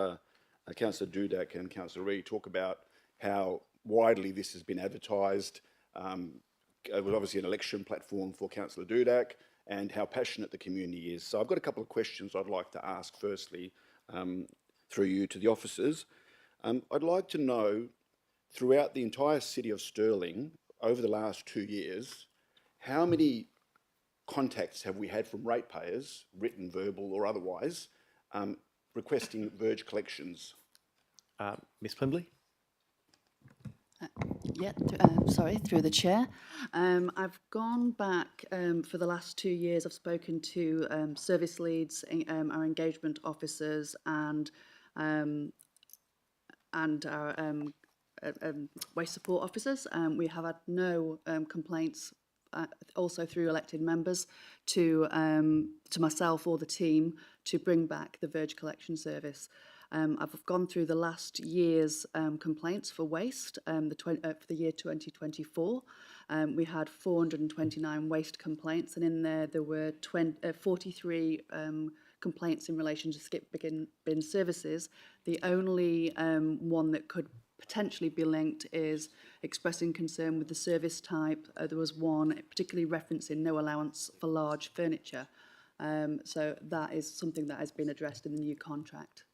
Councillor Dudek and Councillor Reid talk about how widely this has been advertised. It was obviously an election platform for Councillor Dudek and how passionate the community is. So I've got a couple of questions I'd like to ask firstly through you to the officers. I'd like to know, throughout the entire city of Stirling, over the last 2 years, how many contacts have we had from ratepayers, written, verbal or otherwise, requesting verge collections? Ms Plimbley? Sorry, through the chair. I've gone back for the last 2 years. I've spoken to service leads, our engagement officers, and our waste support officers. We have had no complaints. Also through elected members to myself or the team to bring back the verge collection service. I've gone through the last year's complaints for waste for the year 2024. We had 429 waste complaints, and in there were 43 complaints in relation to skip bin services. The only one that could potentially be linked is expressing concern with the service type. There was one particularly referencing no allowance for large furniture. So that is something that has been addressed in the new contract.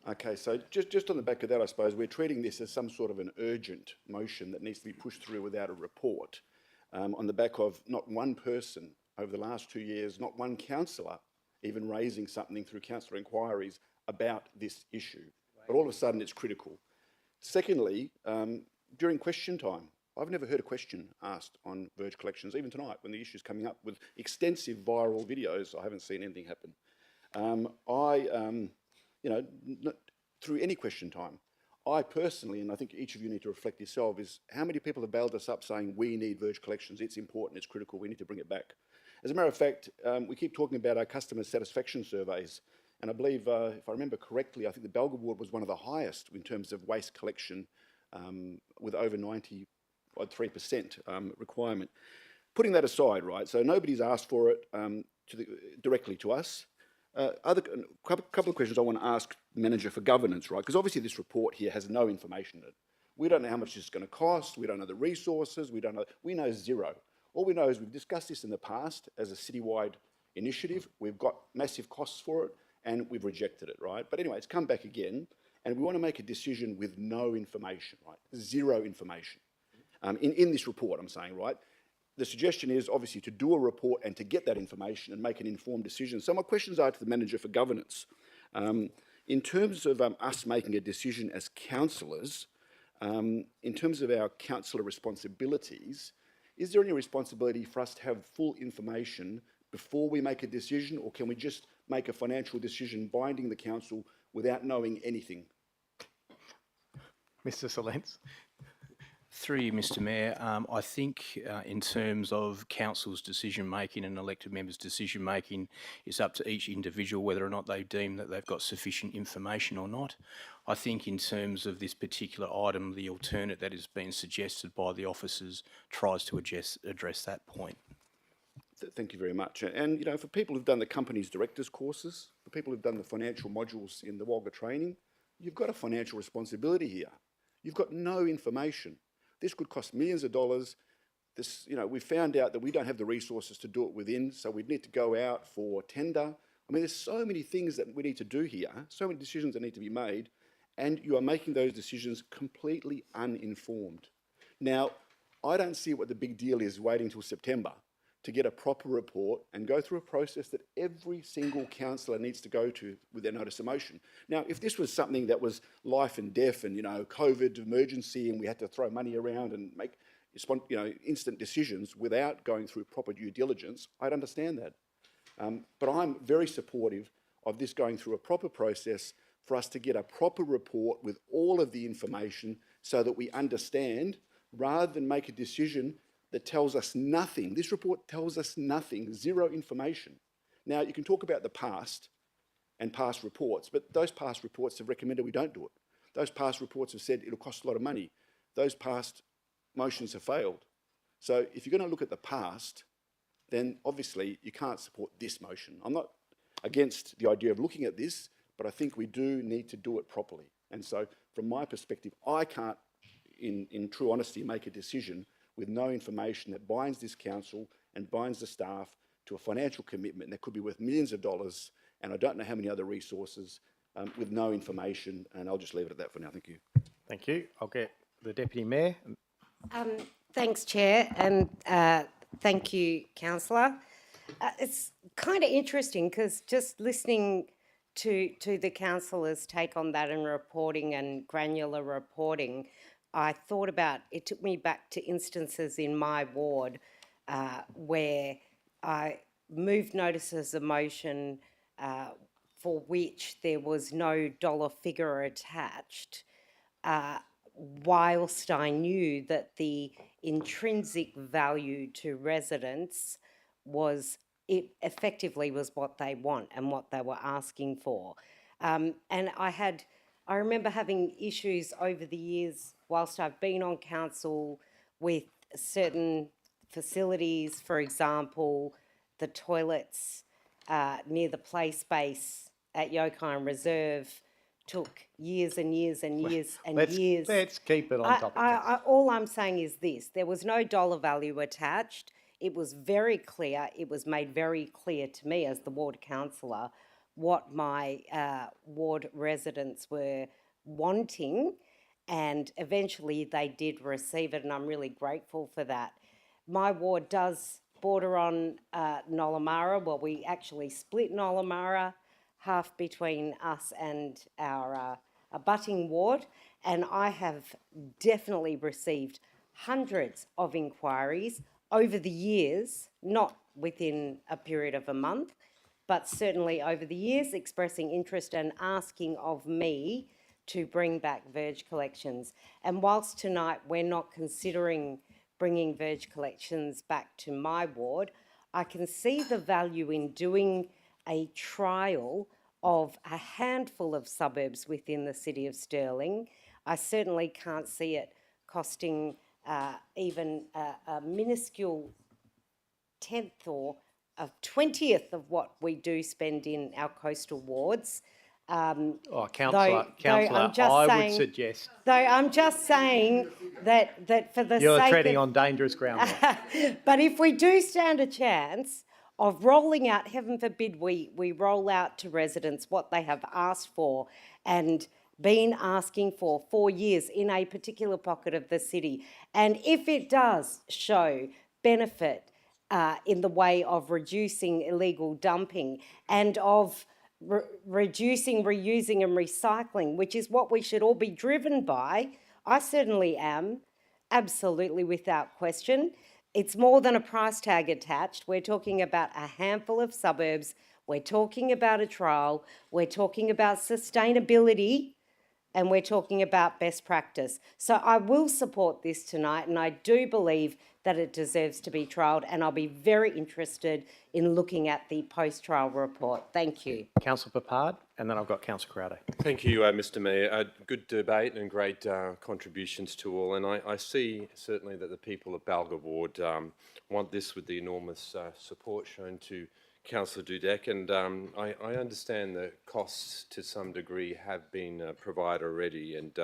Okay, so just on the back of that, I suppose we're treating this as some sort of an urgent motion that needs to be pushed through without a report, on the back of not one person over the last 2 years, not one councillor even raising something through councillor inquiries about this issue. But all of a sudden it's critical. Secondly, during question time, I've never heard a question asked on verge collections, even tonight when the issue's coming up with extensive viral videos. I haven't seen anything happen. You know, through any question time, I personally, and I think each of you need to reflect yourself, is how many people have bailed us up saying we need verge collections, it's important, it's critical, we need to bring it back. As a matter of fact, we keep talking about our customer satisfaction surveys, and I believe, if I remember correctly, I think the Belga ward was one of the highest in terms of waste collection, with over 93% requirement. Putting that aside, right, so nobody's asked for it directly to us. Couple of questions I want to ask the Manager for Governance, right? Because obviously this report here has no information in it. We don't know how much this is going to cost. We don't know the resources. We know zero. All we know is we've discussed this in the past as a citywide initiative. We've got massive costs for it, and we've rejected it, right? But anyway, it's come back again, and we want to make a decision with no information, right? Zero information. In this report, I'm saying, right? The suggestion is obviously to do a report and to get that information and make an informed decision. So my questions are to the Manager for Governance. In terms of us making a decision as councillors, in terms of our councillor responsibilities, is there any responsibility for us to have full information before we make a decision, or can we just make a financial decision binding the council without knowing anything? Mr. Solence. Through you, Mr. Mayor, I think in terms of council's decision making and elected members' decision making, it's up to each individual whether or not they deem that they've got sufficient information or not. I think in terms of this particular item, the alternate that is being suggested by the officers tries to address that point. Thank you very much. And, you know, for people who've done the company's directors courses, for people who've done the financial modules in the Wagga training, you've got a financial responsibility here. You've got no information. This could cost millions of dollars. This, you know, we found out that we don't have the resources to do it within, so we'd need to go out for tender. I mean, there's so many things that we need to do here, so many decisions that need to be made, and you are making those decisions completely uninformed. Now, I don't see what the big deal is waiting till September to get a proper report and go through a process that every single councillor needs to go to with their notice of motion. Now, if this was something that was life and death and, you know, COVID emergency and we had to throw money around and make, you know, instant decisions without going through proper due diligence, I'd understand that. But I'm very supportive of this going through a proper process for us to get a proper report with all of the information so that we understand, rather than make a decision that tells us nothing. This report tells us nothing, zero information. Now, you can talk about the past and past reports, but those past reports have recommended we don't do it. Those past reports have said it'll cost a lot of money. Those past motions have failed. So if you're going to look at the past, then obviously you can't support this motion. I'm not against the idea of looking at this, but I think we do need to do it properly. And so from my perspective, I can't, in true honesty, make a decision with no information that binds this council and binds the staff to a financial commitment that could be worth millions of dollars, and I don't know how many other resources, with no information, and I'll just leave it at that for now. Thank you. Thank you. I'll get the Deputy Mayor. Thanks, Chair, and thank you, Councillor. It's kind of interesting because just listening to the councillors' take on that and reporting and granular reporting, I thought about, it took me back to instances in my ward where I moved notices of motion for which there was no dollar figure attached, whilst I knew that the intrinsic value to residents was, it effectively was what they want and what they were asking for. And I remember having issues over the years whilst I've been on council with certain facilities, for example, the toilets near the play space at Yokine Reserve took years and years and years and Let's years. keep it on topic. All I'm saying is this, there was no dollar value attached. It was very clear, it was made very clear to me as the ward councillor what my ward residents were wanting, and eventually they did receive it, and I'm really grateful for that. My ward does border on Nollamara. Well, we actually split Nollamara half between us and our abutting ward, and I have definitely received hundreds of inquiries over the years, not within a period of a month, but certainly over the years, expressing interest and asking of me to bring back verge collections. And whilst tonight we're not considering bringing verge collections back to my ward, I can see the value in doing a trial of a handful of suburbs within the city of Stirling. I certainly can't see it costing even a minuscule 10th or a 20th of what we do spend in our coastal wards. Councillor, I would suggest... Though I'm just saying that for the You're sake treading of, on dangerous ground there. but if we do stand a chance of rolling out, heaven forbid we roll out to residents what they have asked for and been asking for years in a particular pocket of the city, and if it does show benefit in the way of reducing illegal dumping and of reducing, reusing and recycling, which is what we should all be driven by, I certainly am, absolutely without question. It's more than a price tag attached. We're talking about a handful of suburbs. We're talking about a trial. We're talking about sustainability, and we're talking about best practice. So I will support this tonight, and I do believe that it deserves to be trialled, and I'll be very interested in looking at the post-trial report. Thank you. Councillor Papard, and then I've got Councillor Crowder. Thank you, Mr Mayor. Good debate and great contributions to all. And I see certainly that the people of Balga Ward want this with the enormous support shown to Councillor Dudek. And I understand the costs to some degree have been provided already. And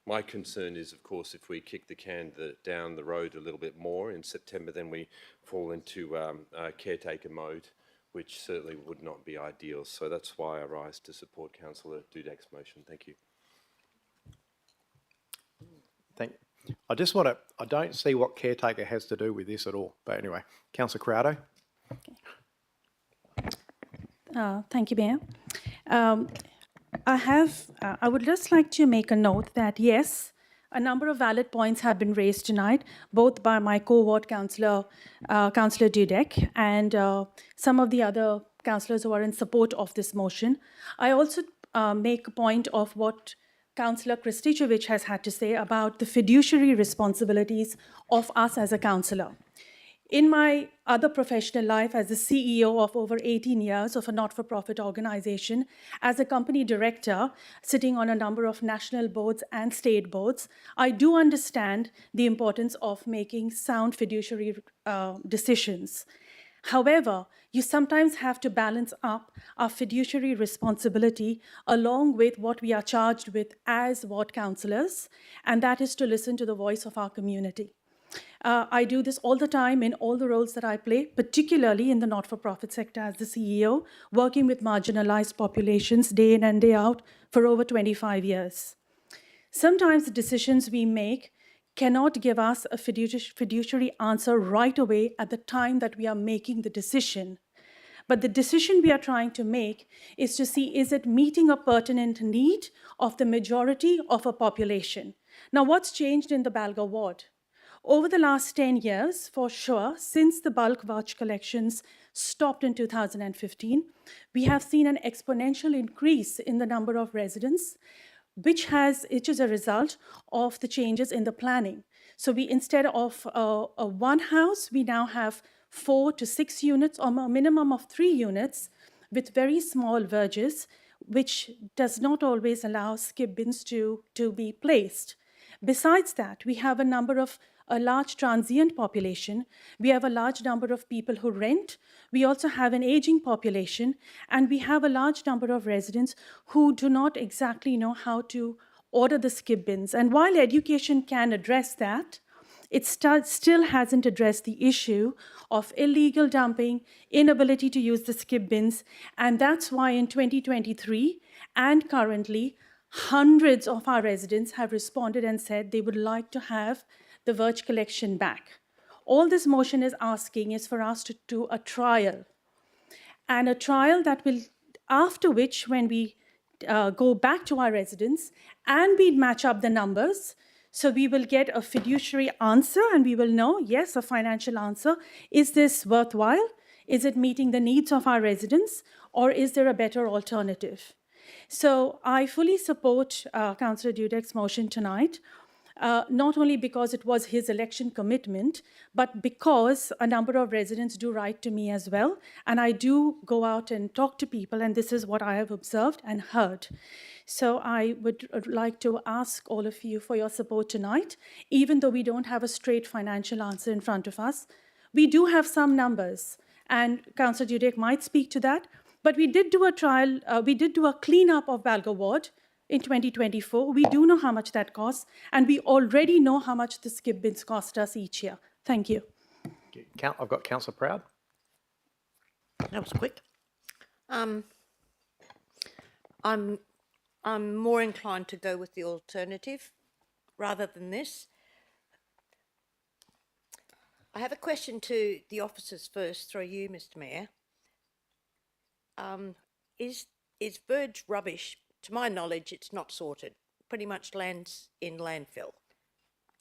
my concern is, of course, if we kick the can down the road a little bit more in September, then we fall into caretaker mode, which certainly would not be ideal. So that's why I rise to support Councillor Dudek's motion. Thank you. I just want to... I don't see what caretaker has to do with this at all. But anyway, Councillor Crowder. Thank you, Mayor. I would just like to make a note that, yes, a number of valid points have been raised tonight, both by my co-ward councillor, Councillor Dudek, and some of the other councillors who are in support of this motion. I also make a point of what Councillor Kristicevic has had to say about the fiduciary responsibilities of us as a councillor. In my other professional life as the CEO of over 18 years of a not-for-profit organization, as a company director sitting on a number of national boards and state boards, I do understand the importance of making sound fiduciary decisions. However, you sometimes have to balance up our fiduciary responsibility along with what we are charged with as ward councillors, and that is to listen to the voice of our community. I do this all the time in all the roles that I play, particularly in the not-for-profit sector as the CEO, working with marginalized populations day in and day out for over 25 years. Sometimes the decisions we make cannot give us a fiduciary answer right away at the time that we are making the decision. But the decision we are trying to make is to see, is it meeting a pertinent need of the majority of a population? Now, what's changed in the Balga ward? Over the last 10 years, for sure, since the bulk voucher collections stopped in 2015, we have seen an exponential increase in the number of residents, which is a result of the changes in the planning. So we, instead of a one house, we now have 4 to 6 units, or a minimum of 3 units, with very small verges, which does not always allow skip bins to be placed. Besides that, we have a large transient population. We have a large number of people who rent. We also have an aging population, and we have a large number of residents who do not exactly know how to order the skip bins. And while education can address that, it still hasn't addressed the issue of illegal dumping, inability to use the skip bins, and that's why in 2023 and currently, hundreds of our residents have responded and said they would like to have the verge collection back. All this motion is asking is for us to do a trial, and a trial that will, after which, when we go back to our residents and we match up the numbers, so we will get a fiduciary answer and we will know, yes, a financial answer. Is this worthwhile? Is it meeting the needs of our residents? Or is there a better alternative? So I fully support Councillor Dudek's motion tonight, not only because it was his election commitment, but because a number of residents do write to me as well. And I do go out and talk to people, and this is what I have observed and heard. So I would like to ask all of you for your support tonight, even though we don't have a straight financial answer in front of us. We do have some numbers, and Councillor Dudek might speak to that, but we did do a trial, we did do a cleanup of Balga Ward in 2024. We do know how much that costs, and we already know how much the skip bins cost us each year. Thank you. I've got Councillor Proud. That was quick. I'm more inclined to go with the alternative rather than this. I have a question to the officers first, through you, Mr. Mayor. Is verge rubbish? To my knowledge, it's not sorted. Pretty much lands in landfill.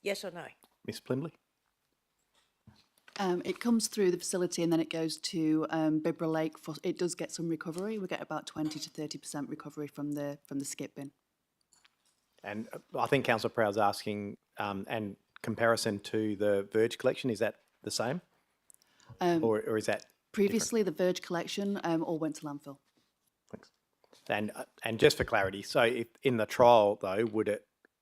Yes or no? Ms. Plimley. It comes through the facility and then it goes to Bibra Lake. It does get some recovery. We get about 20 to 30% recovery from the skip bin. And I think Councillor Proud's asking, and comparison to the verge collection, is that the same? Or is that previously different? The verge collection all went to landfill. Thanks. And just for clarity, so if in the trial though,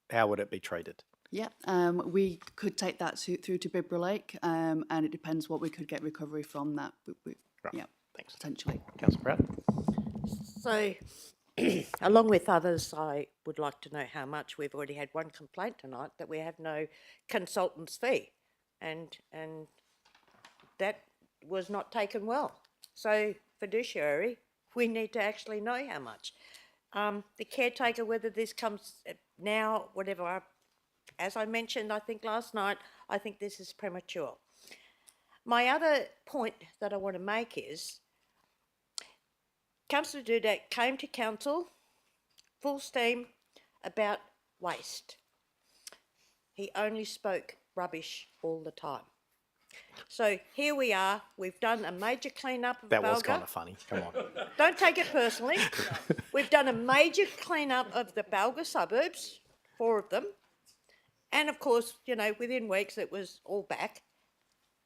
how would it be treated? Yeah, we could take that through to Bibra Lake, and it depends what we could get recovery from that. Right. Yeah, thanks. Potentially. Councillor Proud. So, along with others, I would like to know how much. We've already had one complaint tonight that we have no consultant's fee, and that was not taken well. So, fiduciary, we need to actually know how much. The caretaker, whether this comes now, whatever. As I mentioned, I think last night, I think this is premature. My other point that I want to make is, Councillor Dudek came to council full steam about waste. He only spoke rubbish all the time. So here we are, we've done a major clean-up of Balga. That was kind of funny, come on. Don't take it personally. We've done a major clean-up of the Balga suburbs, 4 of them. And of course, you know, within weeks it was all back.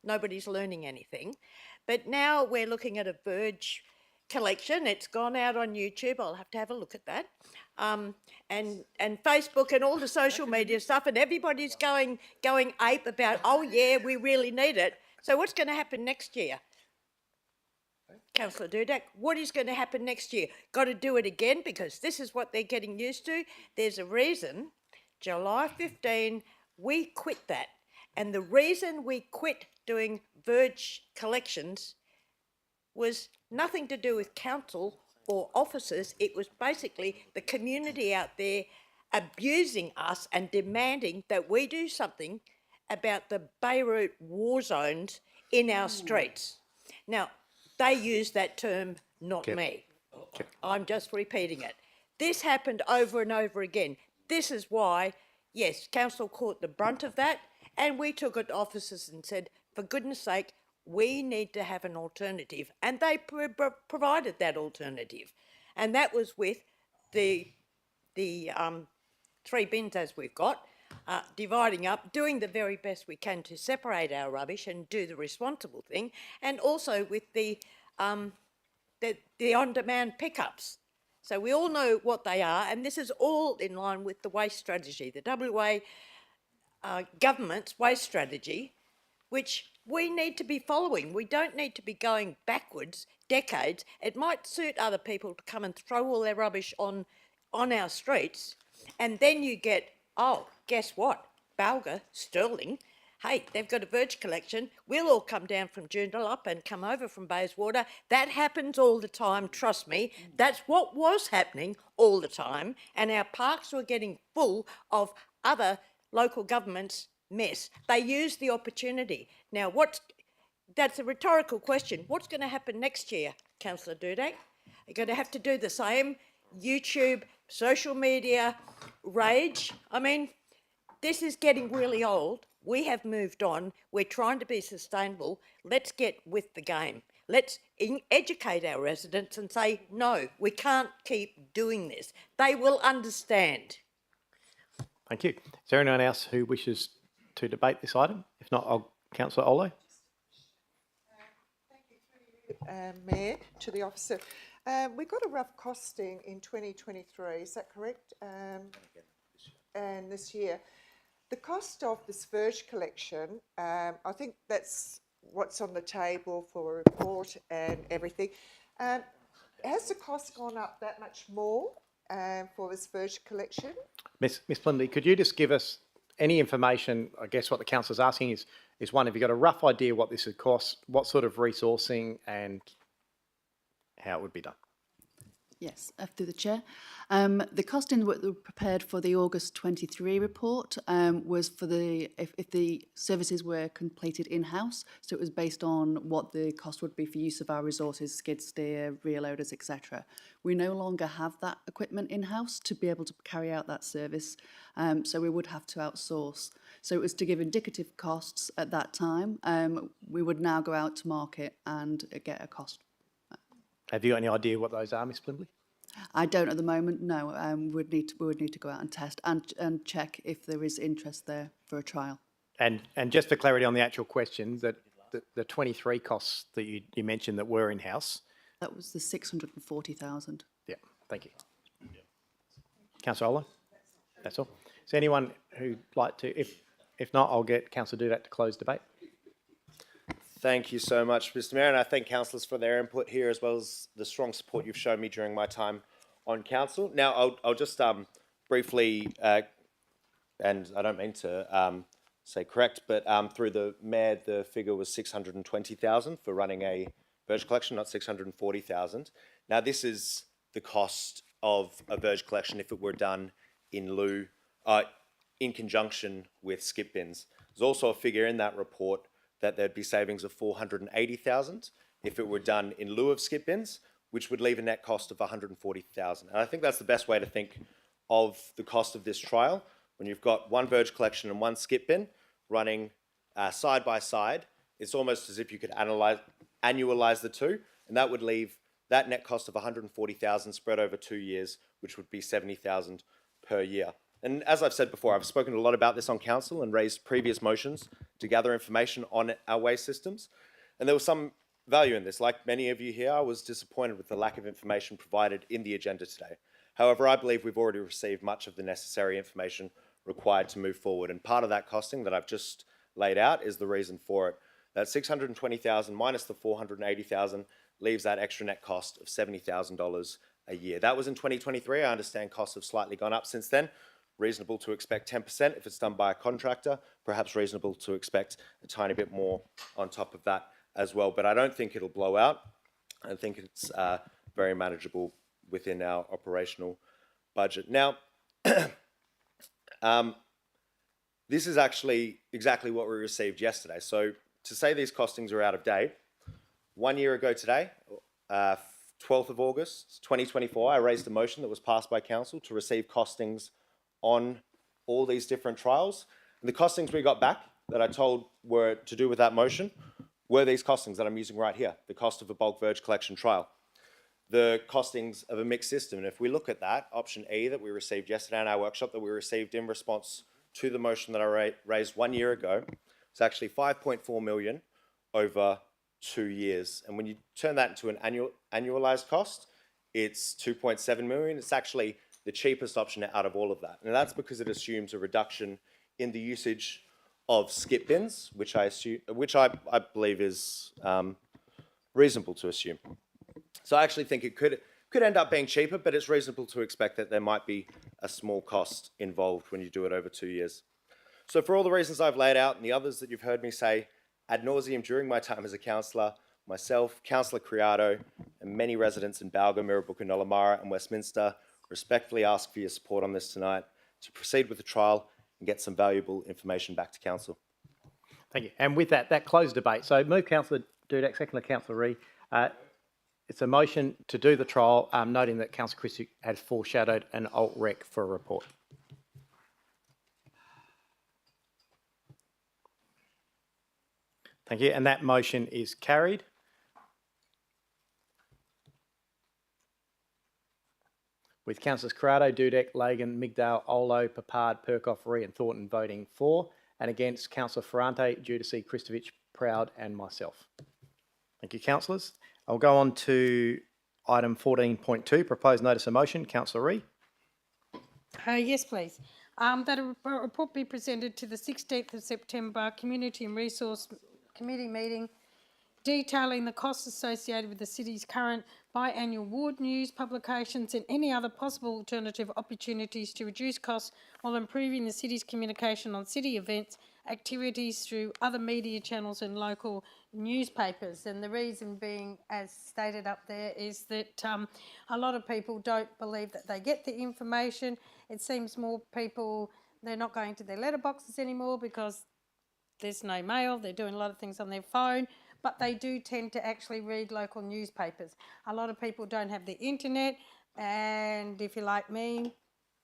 Nobody's learning anything. But now we're looking at a verge collection. It's gone out on YouTube. I'll have to have a look at that. And Facebook and all the social media stuff, and everybody's going ape about, oh yeah, we really need it. So what's going to happen next year? Councillor Dudek, what is going to happen next year? Got to do it again because this is what they're getting used to. There's a reason. July 15, we quit that. And the reason we quit doing verge collections was nothing to do with council or officers. It was basically the community out there abusing us and demanding that we do something about the Beirut war zones in our streets. Now, they use that term, not me. I'm just repeating it. This happened over and over again. This is why, yes, council caught the brunt of that, and we took it to officers and said, for goodness sake, we need to have an alternative. And they provided that alternative. And that was with the 3 bins as we've got, dividing up, doing the very best we can to separate our rubbish and do the responsible thing, and also with the on-demand pickups. So we all know what they are, and this is all in line with the waste strategy. The WA government's waste strategy, which we need to be following. We don't need to be going backwards decades. It might suit other people to come and throw all their rubbish on our streets, and then you get, oh, guess what? Balga, Stirling, hey, they've got a verge collection. We'll all come down from Joondalup and come over from Bayswater. That happens all the time, trust me. That's what was happening all the time, and our parks were getting full of other local governments' mess. They used the opportunity. Now, that's a rhetorical question. What's going to happen next year, Councillor Dudek? You're going to have to do the same YouTube, social media, rage. I mean, this is getting really old. We have moved on. We're trying to be sustainable. Let's get with the game. Let's educate our residents and say, no, we can't keep doing this. They will understand. Thank you. Is there anyone else who wishes to debate this item? If not, Councillor Olo. Mayor, to the officer. We got a rough costing in 2023, is that correct? And this year. The cost of this verge collection, I think that's what's on the table for a report and everything. Has the cost gone up that much more for this verge collection? Miss Plimley, could you just give us any information? I guess what the councillor's asking is one, have you got a rough idea what this would cost, what sort of resourcing and how it would be done? Yes, through the chair. The costing that were prepared for the August 23 report was for if the services were completed in-house, so it was based on what the cost would be for use of our resources, skid steer, rear loaders, etc. We no longer have that equipment in-house to be able to carry out that service, so we would have to outsource. So it was to give indicative costs at that time. We would now go out to market and get a cost. Have you got any idea what those are, Miss Plimley? I don't at the moment, no. We would need to go out and test and check if there is interest there for a trial. And just for clarity on the actual question, that the 23 costs that you mentioned that were in-house. That was the 640,000. Yeah, thank you. Councillor Ola? That's all. Is there anyone who'd like to, if not, I'll get Councillor Dudek to close debate. Thank you so much, Mr. Mayor, and I thank councillors for their input here, as well as the strong support you've shown me during my time on council. Now, I'll just briefly, and I don't mean to say correct, but through the mayor, the figure was 620,000 for running a verge collection, not 640,000. Now, this is the cost of a verge collection if it were done in lieu, in conjunction with skip bins. There's also a figure in that report that there'd be savings of 480,000 if it were done in lieu of skip bins, which would leave a net cost of 140,000. And I think that's the best way to think of the cost of this trial. When you've got one verge collection and one skip bin running side by side, it's almost as if you could annualize the two, and that would leave that net cost of 140,000 spread over 2 years, which would be 70,000 per year. And as I've said before, I've spoken a lot about this on council and raised previous motions to gather information on our waste systems. And there was some value in this. Like many of you here, I was disappointed with the lack of information provided in the agenda today. However, I believe we've already received much of the necessary information required to move forward. And part of that costing that I've just laid out is the reason for it. That 620,000 minus the 480,000 leaves that extra net cost of $70,000 a year. That was in 2023. I understand costs have slightly gone up since then. Reasonable to expect 10% if it's done by a contractor, perhaps reasonable to expect a tiny bit more on top of that as well. But I don't think it'll blow out. I think it's very manageable within our operational budget. Now, this is actually exactly what we received yesterday. So to say these costings are out of date, 1 year ago today, 12th of August, 2024, I raised a motion that was passed by council to receive costings on all these different trials. And the costings we got back that I told were to do with that motion were these costings that I'm using right here, the cost of a bulk verge collection trial, the costings of a mixed system. And if we look at that, option E that we received yesterday in our workshop that we received in response to the motion that I raised 1 year ago, it's actually 5.4 million over 2 years. And when you turn that into an annualized cost, it's 2.7 million. It's actually the cheapest option out of all of that. And that's because it assumes a reduction in the usage of skip bins, which I believe is reasonable to assume. So I actually think it could end up being cheaper, but it's reasonable to expect that there might be a small cost involved when you do it over 2 years. So for all the reasons I've laid out and the others that you've heard me say ad nauseum during my time as a councillor, myself, Councillor Criado, and many residents in Balga, Mirrabooka, Nullamara and Westminster respectfully ask for your support on this tonight to proceed with the trial and get some valuable information back to council. Thank you. And with that, that closed debate. So move Councillor Dudek, second Councillor Ree. It's a motion to do the trial, noting that Councillor Christie has foreshadowed an alt rec for a report. Thank you. And that motion is carried. With Councillors Corrado, Dudek, Lagan, Migdale, Olo, Papard, Perkoff, Ree and Thornton voting for, and against Councillor Ferrante, Giudice, Kristovich, Proud and myself. Thank you, councillors. I'll go on to item 14.2, proposed notice of motion. Councillor Ree. Yes, please. That a report be presented to the 16th of September Community and Resource Committee meeting detailing the costs associated with the city's current biannual ward news publications and any other possible alternative opportunities to reduce costs while improving the city's communication on city events, activities through other media channels and local newspapers. And the reason being, as stated up there, is that a lot of people don't believe that they get the information. It seems more people, they're not going to their letterboxes anymore because there's no mail, they're doing a lot of things on their phone, but they do tend to actually read local newspapers. A lot of people don't have the internet, and if you're like me,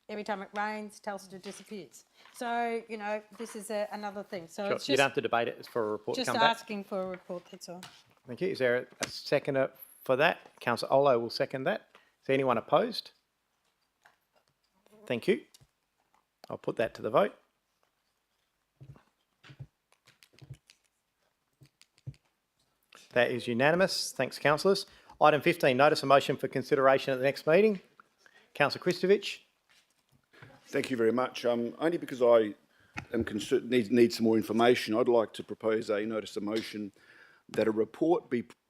every time it rains, Telstra disappears. So, you know, this is another thing. So Sure. it's just, you don't have to debate it, it's for a report just to come back. asking for a report, that's all. Thank you. Is there a seconder for that? Councillor Olo will second that. Is there anyone opposed? Thank you. I'll put that to the vote. That is unanimous. Thanks, councillors. Item 15, notice of motion for consideration at the next meeting. Councillor Kristovich. Thank you very much. Only because I am concerned, need some more information, I'd like to propose a notice of motion that a report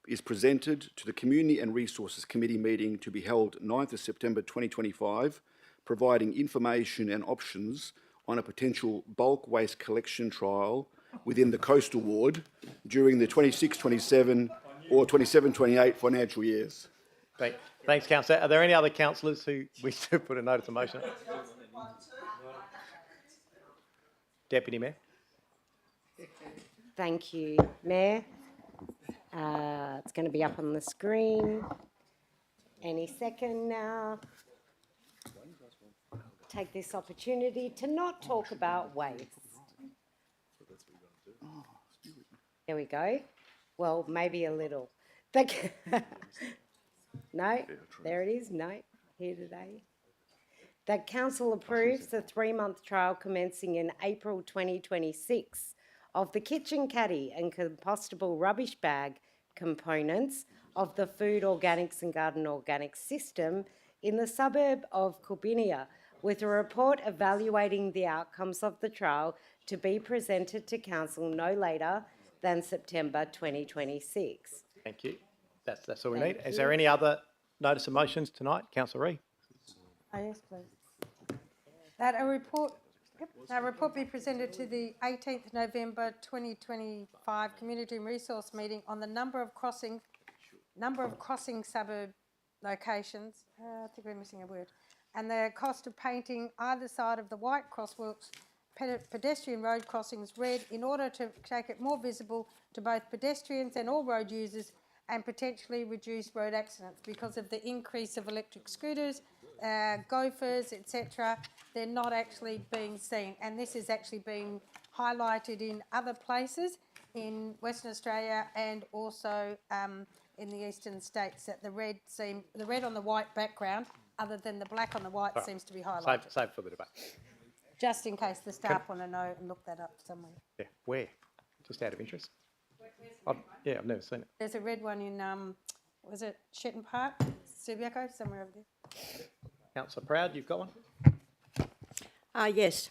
is presented to the Community and Resources Committee meeting to be held 9th of September 2025, providing information and options on a potential bulk waste collection trial within the coastal ward during the 26-27 or 27-28 financial years. Thanks, councillor. Are there any other councillors who wish to put a notice of motion? Deputy Mayor. Thank you, Mayor. It's going to be up on the screen any second now. Take this opportunity to not talk about waste. There we go. Well, maybe a little. No, there it is. No, here today. That council approves the 3-month trial commencing in April 2026 of the kitchen caddy and compostable rubbish bag components of the Food Organics and Garden Organics system in the suburb of Cobinia, with a report evaluating the outcomes of the trial to be presented to council no later than September 2026. Thank you. That's all we need. Is there any other notice of motions tonight? Councillor Ree. Yes, please. That a report be presented to the 18th November 2025 Community and Resource meeting on the number of crossing suburb locations. I think we're missing a word. And the cost of painting either side of the white crosswalks pedestrian road crossings red in order to make it more visible to both pedestrians and all road users and potentially reduce road accidents because of the increase of electric scooters, gophers, etc. They're not actually being seen, and this is actually being highlighted in other places in Western Australia and also in the eastern states, that the red on the white background, other than the black on the white, seems to be highlighted. Save for the debate. Just in case the staff want to know and look that up somewhere. Yeah, where? Just out of interest. Yeah, I've never seen it. There's a red one in, was it Shetton Park, Subiaco, somewhere over there. Councillor Proud, you've got one? Yes.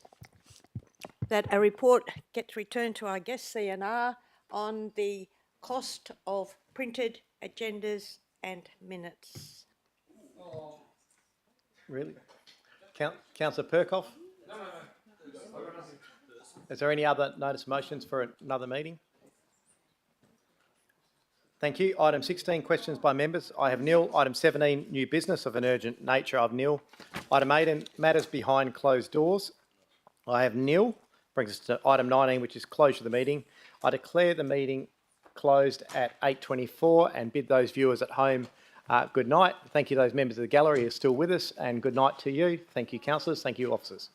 that a report gets returned to, I guess, CNR on the cost of printed agendas and minutes. Really? Councillor Perkoff? Is there any other notice motions for another meeting? Thank you. Item 16, questions by members. I have nil. Item 17, new business of an urgent nature. I have nil. Item 18, matters behind closed doors. I have nil. Brings us to item 19, which is closure of the meeting. I declare the meeting closed at 8:24 and bid those viewers at home good night. Thank you to those members of the gallery who are still with us, and good night to you. Thank you, councillors. Thank you, officers.